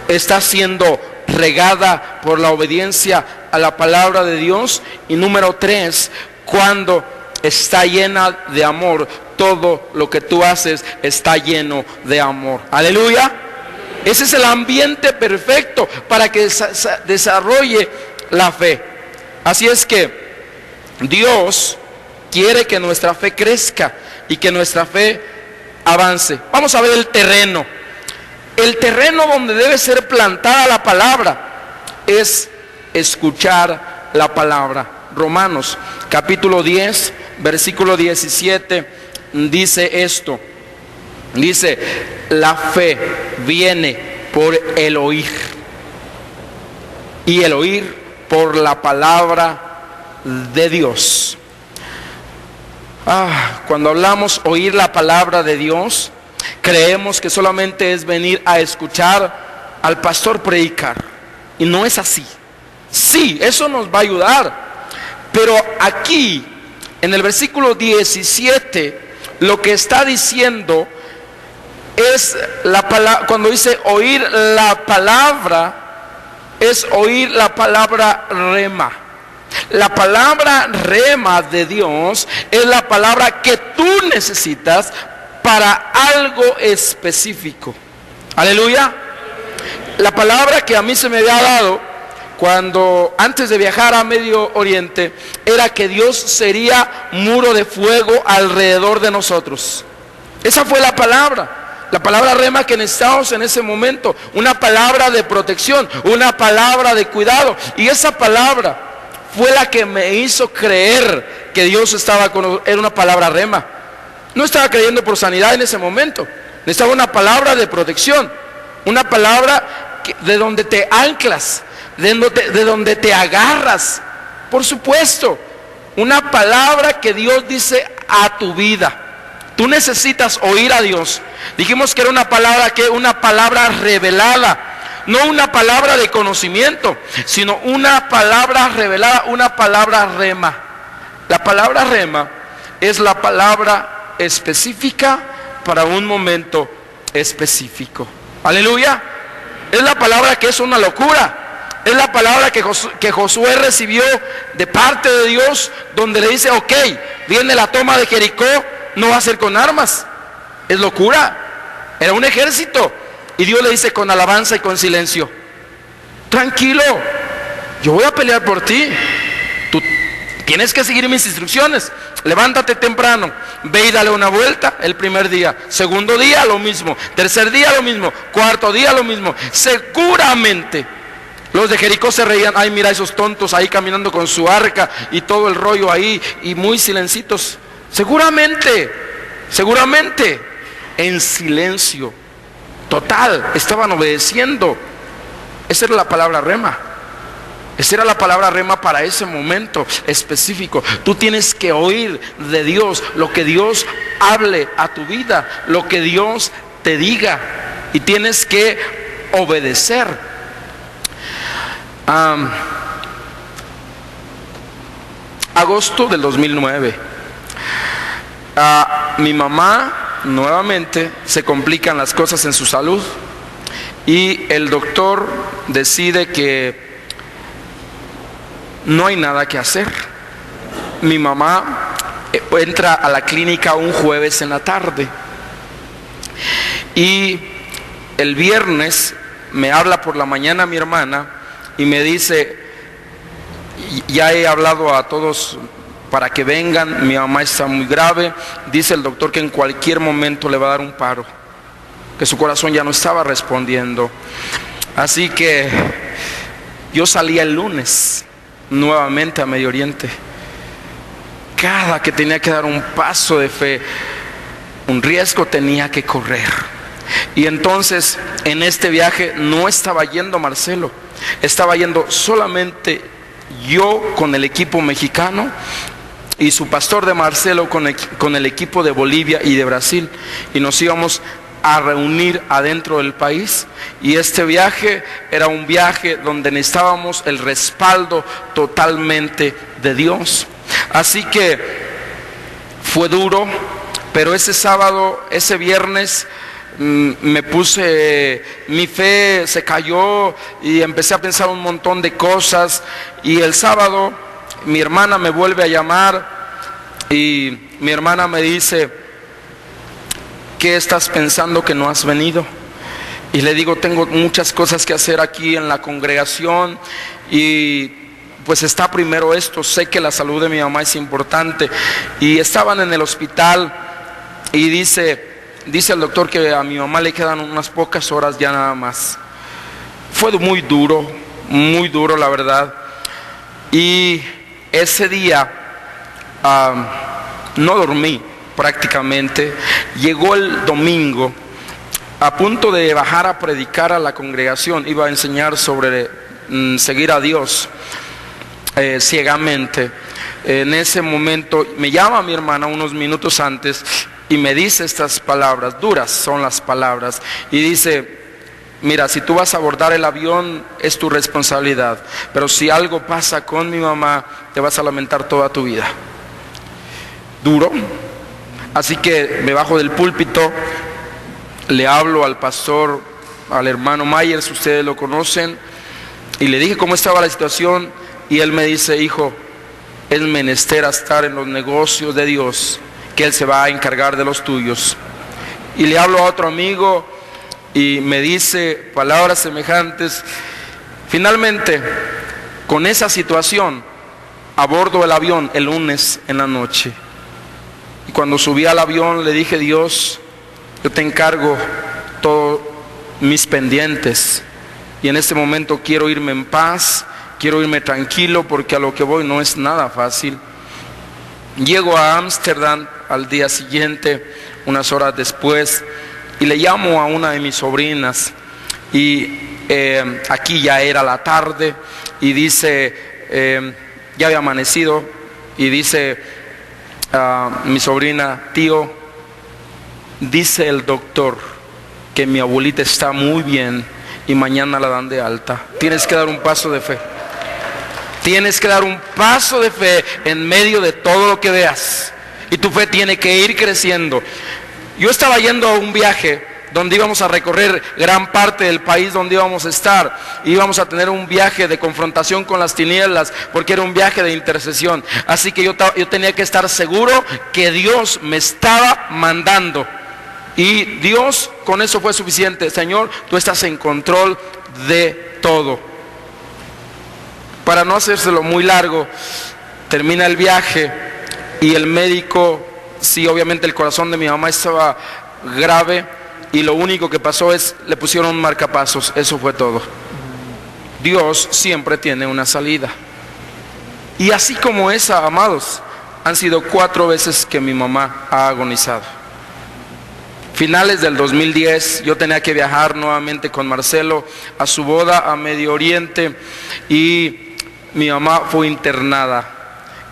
está siendo regada por la obediencia a la palabra de Dios, y número 3, cuando está llena de amor. Todo lo que tú haces está lleno de amor. Aleluya. Ese es el ambiente perfecto para que desarrolle la fe. Así es que Dios quiere que nuestra fe crezca y que nuestra fe avance. Vamos a ver el terreno. El terreno donde debe ser plantada la palabra es escuchar la palabra. Romanos capítulo 10, versículo 17, dice esto. Dice, la fe viene por el oír, y el oír por la palabra de Dios. Cuando hablamos oír la palabra de Dios, creemos que solamente es venir a escuchar al pastor predicar, y no es así. Sí, eso nos va a ayudar, pero aquí en el versículo 17 lo que está diciendo es la palabra. Cuando dice oír la palabra, es oír la palabra rema. La palabra rema de Dios es la palabra que tú necesitas para algo específico. Aleluya. La palabra que a mí se me había dado cuando antes de viajar a Medio Oriente era que Dios sería muro de fuego alrededor de nosotros. Esa fue la palabra rema que necesitábamos en ese momento, una palabra de protección, una palabra de cuidado. Y esa palabra fue la que me hizo creer que Dios estaba con nosotros. Era una palabra rema. No estaba creyendo por sanidad en ese momento, necesitaba una palabra de protección, una palabra de donde te anclas, de donde te agarras. Por supuesto, una palabra que Dios dice a tu vida. Tú necesitas oír a Dios. Dijimos que era una palabra revelada, no una palabra de conocimiento, sino una palabra revelada, una palabra rema. La palabra rema es la palabra específica para un momento específico. Aleluya. Es la palabra que es una locura. Es la palabra que Josué recibió de parte de Dios, donde le dice, ok, viene la toma de Jericó, no va a ser con armas. Es locura. Era un ejército. Y Dios le dice con alabanza y con silencio, tranquilo, yo voy a pelear por ti. Tú tienes que seguir mis instrucciones. Levántate temprano, ve y dale una vuelta el primer día. Segundo día lo mismo. Tercer día lo mismo. Cuarto día lo mismo. Seguramente los de Jericó se reían. Ay, mira esos tontos ahí caminando con su arca y todo el rollo ahí y muy silencitos. Seguramente en silencio total estaban obedeciendo. Esa era la palabra rema. Esa era la palabra rema para ese momento específico. Tú tienes que oír de Dios lo que Dios hable a tu vida, lo que Dios te diga, y tienes que obedecer. Agosto del 2009. Mi mamá nuevamente se complican las cosas en su salud y el doctor decide que no hay nada que hacer. Mi mamá entra a la clínica un jueves en la tarde y el viernes me habla por la mañana mi hermana y me dice, ya he hablado a todos para que vengan, mi mamá está muy grave, dice el doctor que en cualquier momento le va a dar un paro, que su corazón ya no estaba respondiendo. Así que yo salí el lunes nuevamente a Medio Oriente. Cada que tenía que dar un paso de fe, un riesgo tenía que correr. Y entonces en este viaje no estaba yendo Marcelo, estaba yendo solamente yo con el equipo mexicano y su pastor de Marcelo con el equipo de Bolivia y de Brasil, y nos íbamos a reunir adentro del país. Y este viaje era un viaje donde necesitábamos el respaldo totalmente de Dios. Así que fue duro, pero ese sábado, ese viernes, me puse, mi fe se cayó y empecé a pensar un montón de cosas. Y el sábado mi hermana me vuelve a llamar y mi hermana me dice, ¿qué estás pensando que no has venido? Y le digo, tengo muchas cosas que hacer aquí en la congregación y pues está primero esto, sé que la salud de mi mamá es importante. Y estaban en el hospital y dice el doctor que a mi mamá le quedan unas pocas horas ya nada más. Fue muy duro la verdad. Y ese día no dormí prácticamente. Llegó el domingo, a punto de bajar a predicar a la congregación, iba a enseñar sobre seguir a Dios ciegamente. En ese momento me llama mi hermana unos minutos antes y me dice estas palabras, duras son las palabras, y dice: mira, si tú vas a abordar el avión es tu responsabilidad, pero si algo pasa con mi mamá te vas a lamentar toda tu vida. Duro. Así que me bajo del púlpito, le hablo al pastor, al hermano Myers, ustedes lo conocen, y le dije cómo estaba la situación, y él me dice: hijo, es menester estar en los negocios de Dios, que Él se va a encargar de los tuyos. Y le hablo a otro amigo y me dice palabras semejantes. Finalmente, con esa situación, abordo el avión el lunes en la noche. Y cuando subí al avión le dije: Dios, yo te encargo todos mis pendientes. Y en este momento quiero irme en paz, quiero irme tranquilo, porque a lo que voy no es nada fácil. Llego a Ámsterdam al día siguiente, unas horas después, y le llamo a una de mis sobrinas, y aquí ya era la tarde, y dice, ya había amanecido, y dice mi sobrina: tío, dice el doctor que mi abuelita está muy bien y mañana la dan de alta. Tienes que dar un paso de fe. Tienes que dar un paso de fe en medio de todo lo que veas. Y tu fe tiene que ir creciendo. Yo estaba yendo a un viaje donde íbamos a recorrer gran parte del país donde íbamos a estar. Íbamos a tener un viaje de confrontación con las tinieblas, porque era un viaje de intercesión. Así que yo tenía que estar seguro que Dios me estaba mandando. Y Dios con eso fue suficiente. Señor, tú estás en control de todo. Para no hacérselo muy largo, termina el viaje y el médico, sí, obviamente el corazón de mi mamá estaba grave, y lo único que pasó es, le pusieron un marcapasos, eso fue todo. Dios siempre tiene una salida. Y así como esa, amados, han sido 4 veces que mi mamá ha agonizado. Finales del 2010, yo tenía que viajar nuevamente con Marcelo a su boda a Medio Oriente, y mi mamá fue internada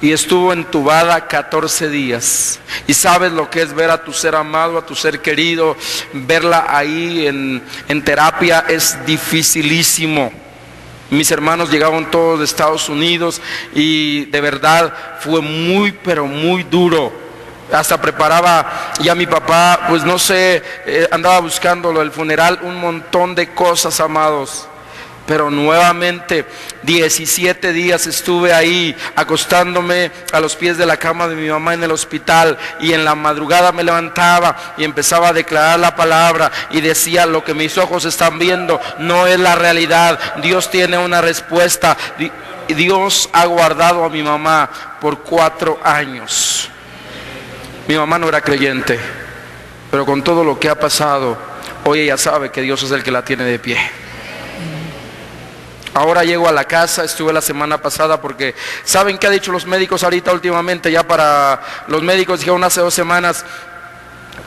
y estuvo entubada 14 días. Y sabes lo que es ver a tu ser amado, a tu ser querido, verla ahí en terapia es dificilísimo. Mis hermanos llegaban todos de Estados Unidos y de verdad fue muy, pero muy duro. Hasta preparaba ya mi papá, pues no sé, andaba buscando lo del funeral, un montón de cosas, amados. Pero nuevamente 17 días estuve ahí acostándome a los pies de la cama de mi mamá en el hospital, y en la madrugada me levantaba y empezaba a declarar la palabra y decía: lo que mis ojos están viendo no es la realidad, Dios tiene una respuesta. Dios ha guardado a mi mamá por 4 años. Mi mamá no era creyente, pero con todo lo que ha pasado, hoy ella sabe que Dios es el que la tiene de pie. Ahora llego a la casa, estuve la semana pasada porque, ¿saben qué han dicho los médicos ahorita últimamente? Ya para los médicos dijeron hace 2 semanas,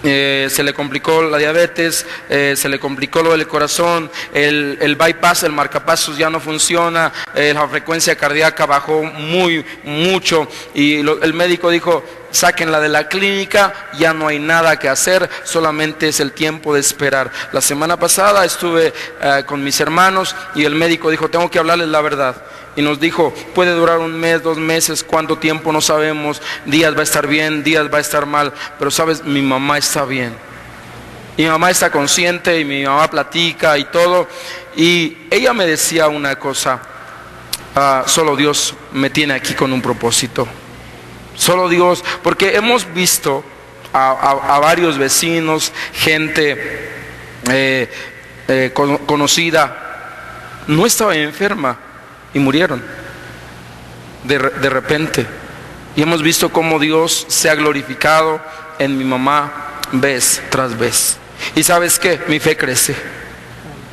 se le complicó la diabetes, se le complicó lo del corazón, el bypass, el marcapasos ya no funciona, la frecuencia cardíaca bajó mucho, y el médico dijo: sáquenla de la clínica, ya no hay nada que hacer, solamente es el tiempo de esperar. La semana pasada estuve con mis hermanos y el médico dijo: tengo que hablarles la verdad. Y nos dijo: puede durar 1 mes, 2 meses, cuánto tiempo no sabemos, días va a estar bien, días va a estar mal, pero sabes, mi mamá está bien. Y mi mamá está consciente y mi mamá platica y todo. Y ella me decía una cosa: solo Dios me tiene aquí con un propósito. Solo Dios, porque hemos visto a varios vecinos, gente conocida, no estaba enferma y murieron de repente. Y hemos visto cómo Dios se ha glorificado en mi mamá vez tras vez. Y ¿sabes qué? Mi fe crece.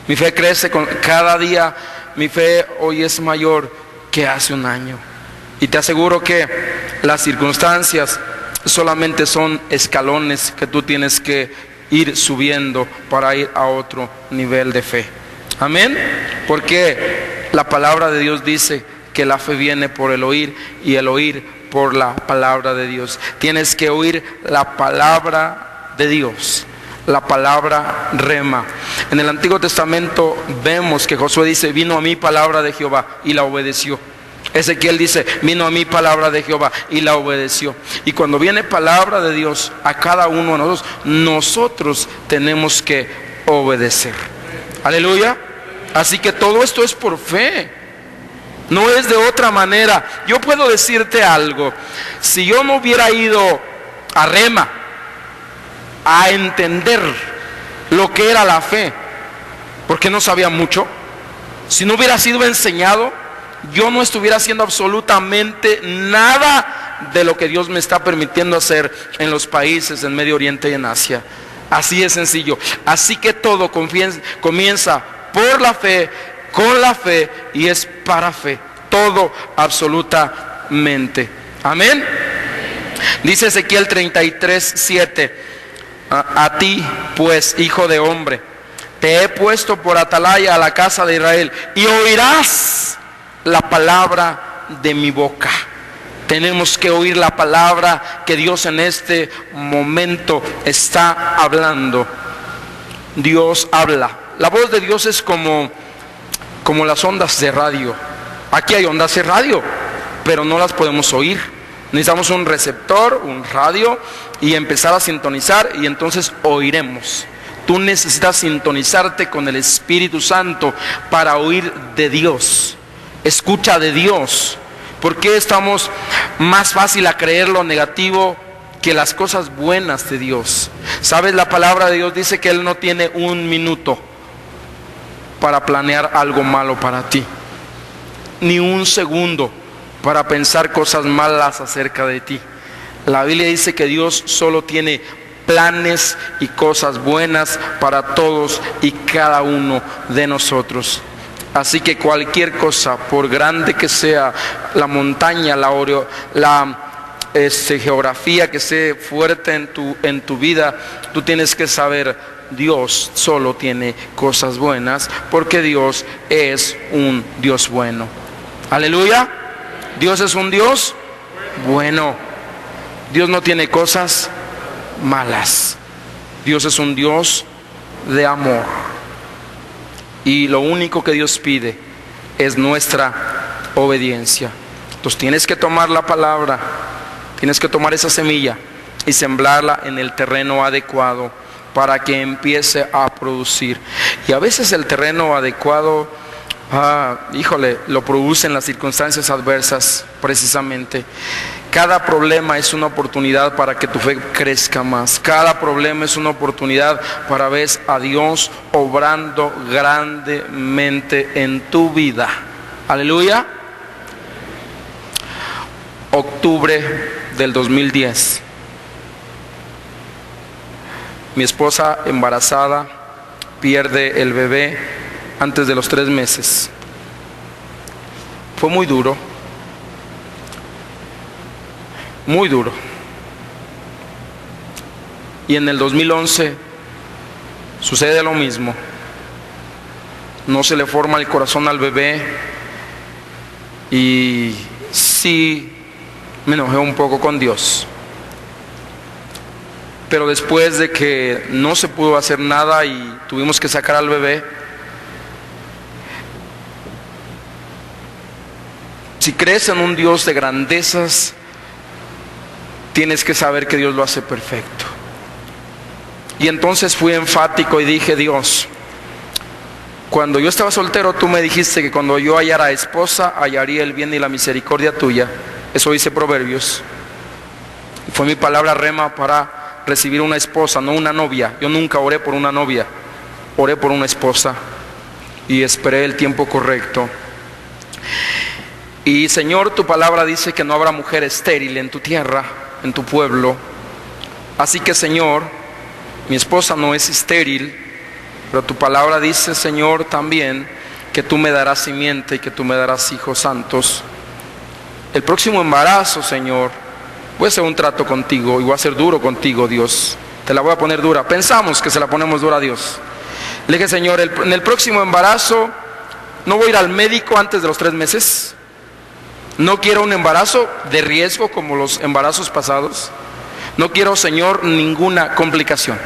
Mi fe crece con cada día. Mi fe hoy es mayor que hace 1 año. Y te aseguro que las circunstancias solamente son escalones que tú tienes que ir subiendo para ir a otro nivel de fe. Amén. Porque la palabra de Dios dice que la fe viene por el oír y el oír por la palabra de Dios. Tienes que oír la palabra de Dios, la palabra rema. En el Antiguo Testamento vemos que Josué dice: vino a mí palabra de Jehová, y la obedeció. Ezequiel dice: vino a mí palabra de Jehová, y la obedeció. Y cuando viene palabra de Dios a cada uno de nosotros, nosotros tenemos que obedecer. Aleluya. Así que todo esto es por fe, no es de otra manera. Yo puedo decirte algo: si yo no hubiera ido a Rema a entender lo que era la fe, porque no sabía mucho, si no hubiera sido enseñado, yo no estuviera haciendo absolutamente nada de lo que Dios me está permitiendo hacer en los países en Medio Oriente y en Asia. Así es sencillo. Así que todo comienza por la fe, con la fe, y es para fe. Todo absolutamente. Amén. Dice Ezequiel 33:7: a ti pues, hijo de hombre, te he puesto por atalaya a la casa de Israel, y oirás la palabra de mi boca. Tenemos que oír la palabra que Dios en este momento está hablando. Dios habla. La voz de Dios es como las ondas de radio. Aquí hay ondas de radio, pero no las podemos oír. Necesitamos un receptor, un radio, y empezar a sintonizar, y entonces oiremos. Tú necesitas sintonizarte con el Espíritu Santo para oír de Dios. Escucha de Dios. ¿Por qué estamos más fácil a creer lo negativo que las cosas buenas de Dios? ¿Sabes? La palabra de Dios dice que Él no tiene un minuto para planear algo malo para ti, ni un segundo para pensar cosas malas acerca de ti. La Biblia dice que Dios solo tiene planes y cosas buenas para todos y cada uno de nosotros. Así que cualquier cosa, por grande que sea la montaña, la geografía que sea fuerte en tu vida, tú tienes que saber: Dios solo tiene cosas buenas, porque Dios es un Dios bueno. Aleluya. Dios es un Dios bueno. Dios no tiene cosas malas. Dios es un Dios de amor. Y lo único que Dios pide es nuestra obediencia. Entonces tienes que tomar la palabra, tienes que tomar esa semilla y sembrarla en el terreno adecuado para que empiece a producir. Y a veces el terreno adecuado, lo producen las circunstancias adversas precisamente. Cada problema es una oportunidad para que tu fe crezca más. Cada problema es una oportunidad para ver a Dios obrando grandemente en tu vida. Aleluya. Octubre del 2010. Mi esposa embarazada pierde el bebé antes de los 3 meses. Fue muy duro. Muy duro. Y en el 2011 sucede lo mismo. No se le forma el corazón al bebé, y sí me enojé un poco con Dios. Pero después de que no se pudo hacer nada y tuvimos que sacar al bebé, si crees en un Dios de grandezas, tienes que saber que Dios lo hace perfecto. Y entonces fui enfático y dije: Dios, cuando yo estaba soltero, tú me dijiste que cuando yo hallara esposa, hallaría el bien y la misericordia tuya. Eso dice Proverbios. Fue mi palabra rema para recibir una esposa, no una novia. Yo nunca oré por una novia, oré por una esposa y esperé el tiempo correcto. Y Señor, tu palabra dice que no habrá mujer estéril en tu tierra, en tu pueblo. Así que, Señor, mi esposa no es estéril, pero tu palabra dice, Señor, también que tú me darás simiente y que tú me darás hijos santos. el próximo embarazo, Señor, voy a hacer un trato contigo y voy a ser duro contigo, Dios. Te la voy a poner dura. Pensamos que se la ponemos dura a Dios. Le dije, Señor, en el próximo embarazo no voy a ir al médico antes de los 3 meses. No quiero un embarazo de riesgo como los embarazos pasados. No quiero, Señor, ninguna complicación.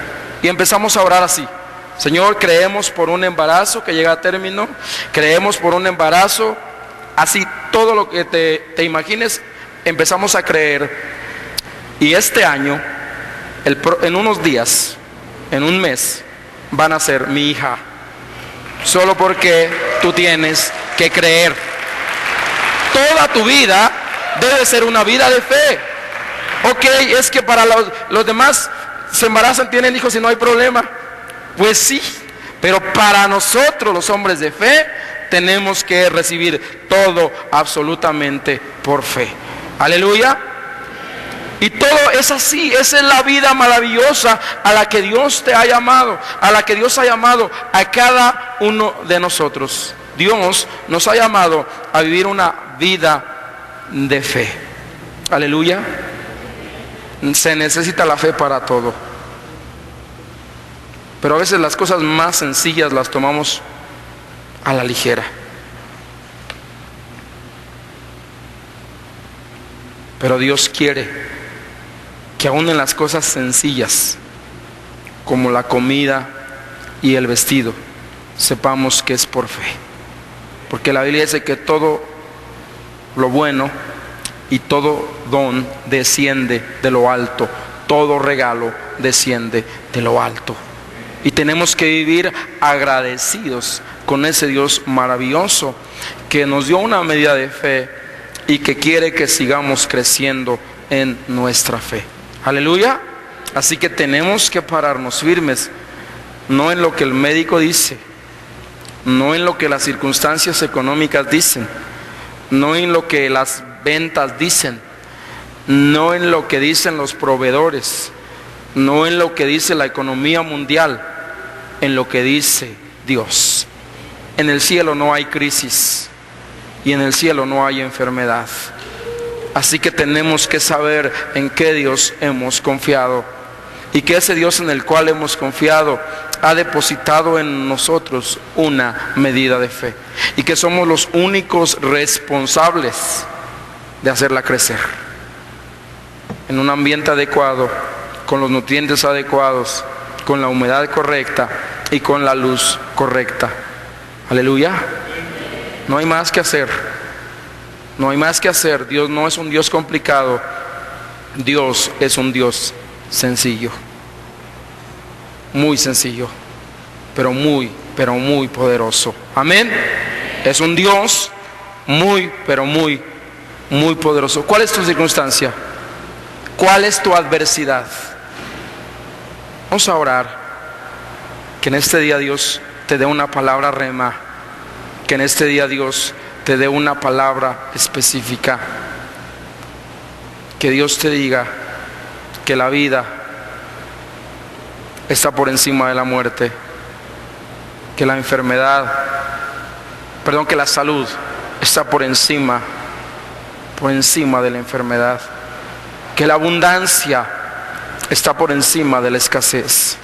Y empezamos a orar así. Señor, creemos por un embarazo que llega a término. Creemos por un embarazo. Así, todo lo que te imagines, empezamos a creer. Y este año, en unos días, en un mes, van a ser mi hija. Solo porque tú tienes que creer. Toda tu vida debe ser una vida de fe. Ok, es que para los demás se embarazan, tienen hijos y no hay problema. Pues sí, pero para nosotros los hombres de fe tenemos que recibir todo absolutamente por fe. Aleluya. Y todo es así, esa es la vida maravillosa a la que Dios te ha llamado, a la que Dios ha llamado a cada uno de nosotros. Dios nos ha llamado a vivir una vida de fe. Aleluya. Se necesita la fe para todo. Pero a veces las cosas más sencillas las tomamos a la ligera. Pero Dios quiere que aún en las cosas sencillas, como la comida y el vestido, sepamos que es por fe. Porque la Biblia dice que todo lo bueno y todo don desciende de lo alto, todo regalo desciende de lo alto. Y tenemos que vivir agradecidos con ese Dios maravilloso que nos dio una medida de fe y que quiere que sigamos creciendo en nuestra fe. Aleluya. Así que tenemos que pararnos firmes, no en lo que el médico dice, no en lo que las circunstancias económicas dicen, no en lo que las ventas dicen, no en lo que dicen los proveedores, no en lo que dice la economía mundial, en lo que dice Dios. En el cielo no hay crisis y en el cielo no hay enfermedad. Así que tenemos que saber en qué Dios hemos confiado y que ese Dios en el cual hemos confiado ha depositado en nosotros una medida de fe y que somos los únicos responsables de hacerla crecer en un ambiente adecuado, con los nutrientes adecuados, con la humedad correcta y con la luz correcta. Aleluya. No hay más que hacer. No hay más que hacer. Dios no es un Dios complicado. Dios es un Dios sencillo. Muy sencillo, pero muy poderoso. Amén. Es un Dios muy poderoso. ¿Cuál es tu circunstancia? ¿Cuál es tu adversidad? Vamos a orar. Que en este día Dios te dé una palabra rema. Que en este día Dios te dé una palabra específica. Que Dios te diga que la vida está por encima de la muerte. Que la enfermedad, que la salud está por encima de la enfermedad. Que la abundancia está por encima de la escasez.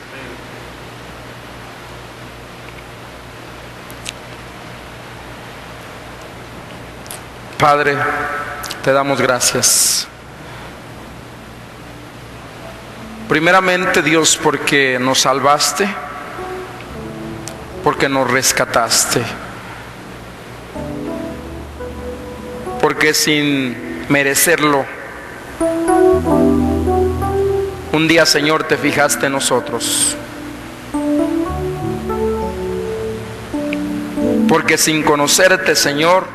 Padre, te damos gracias. Primeramente, Dios, porque nos salvaste, porque nos rescataste, porque sin merecerlo, un día, Señor, te fijaste en nosotros. Porque sin conocerte, Señor,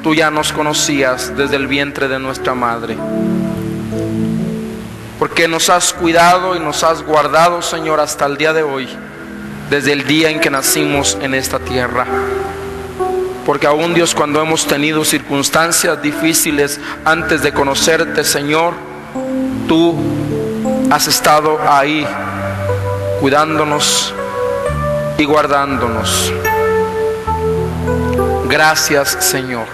tú ya nos conocías desde el vientre de nuestra madre. Porque nos has cuidado y nos has guardado, Señor, hasta el día de hoy, desde el día en que nacimos en esta tierra. Porque aún, Dios, cuando hemos tenido circunstancias difíciles antes de conocerte, Señor, tú has estado ahí cuidándonos y guardándonos. Gracias, Señor.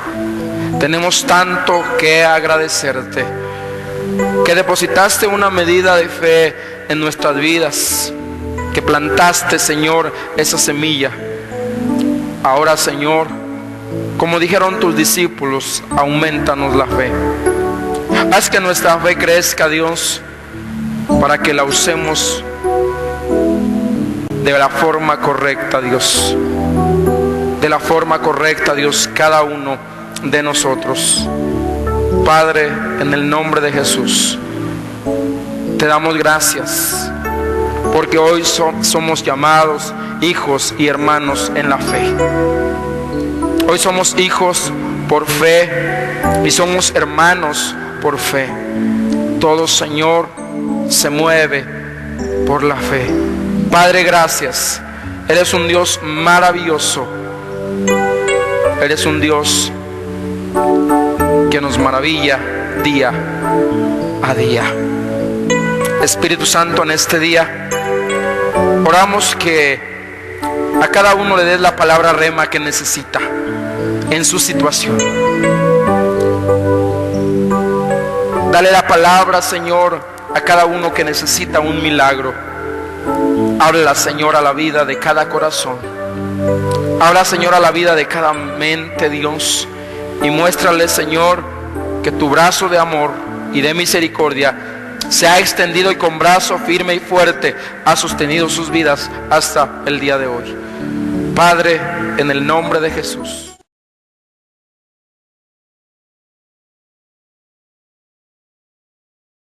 Tenemos tanto que agradecerte, que depositaste una medida de fe en nuestras vidas, que plantaste, Señor, esa semilla. Ahora, Señor, como dijeron tus discípulos, aumentanos la fe. Haz que nuestra fe crezca, Dios, para que la usemos de la forma correcta, Dios. De la forma correcta, Dios, cada uno de nosotros. Padre, en el nombre de Jesús, te damos gracias, porque hoy somos llamados hijos y hermanos en la fe. Hoy somos hijos por fe y somos hermanos por fe. Todo, Señor, se mueve por la fe. Padre, gracias. Eres un Dios maravilloso. Eres un Dios que nos maravilla día a día. Espíritu Santo, en este día oramos que a cada uno le des la palabra rema que necesita en su situación. Dale la palabra, Señor, a cada uno que necesita un milagro. Habla, Señor, a la vida de cada corazón. Habla, Señor, a la vida de cada mente, Dios. Y muéstrale, Señor, que tu brazo de amor y de misericordia se ha extendido y con brazo firme y fuerte ha sostenido sus vidas hasta el día de hoy. Padre, en el nombre de Jesús.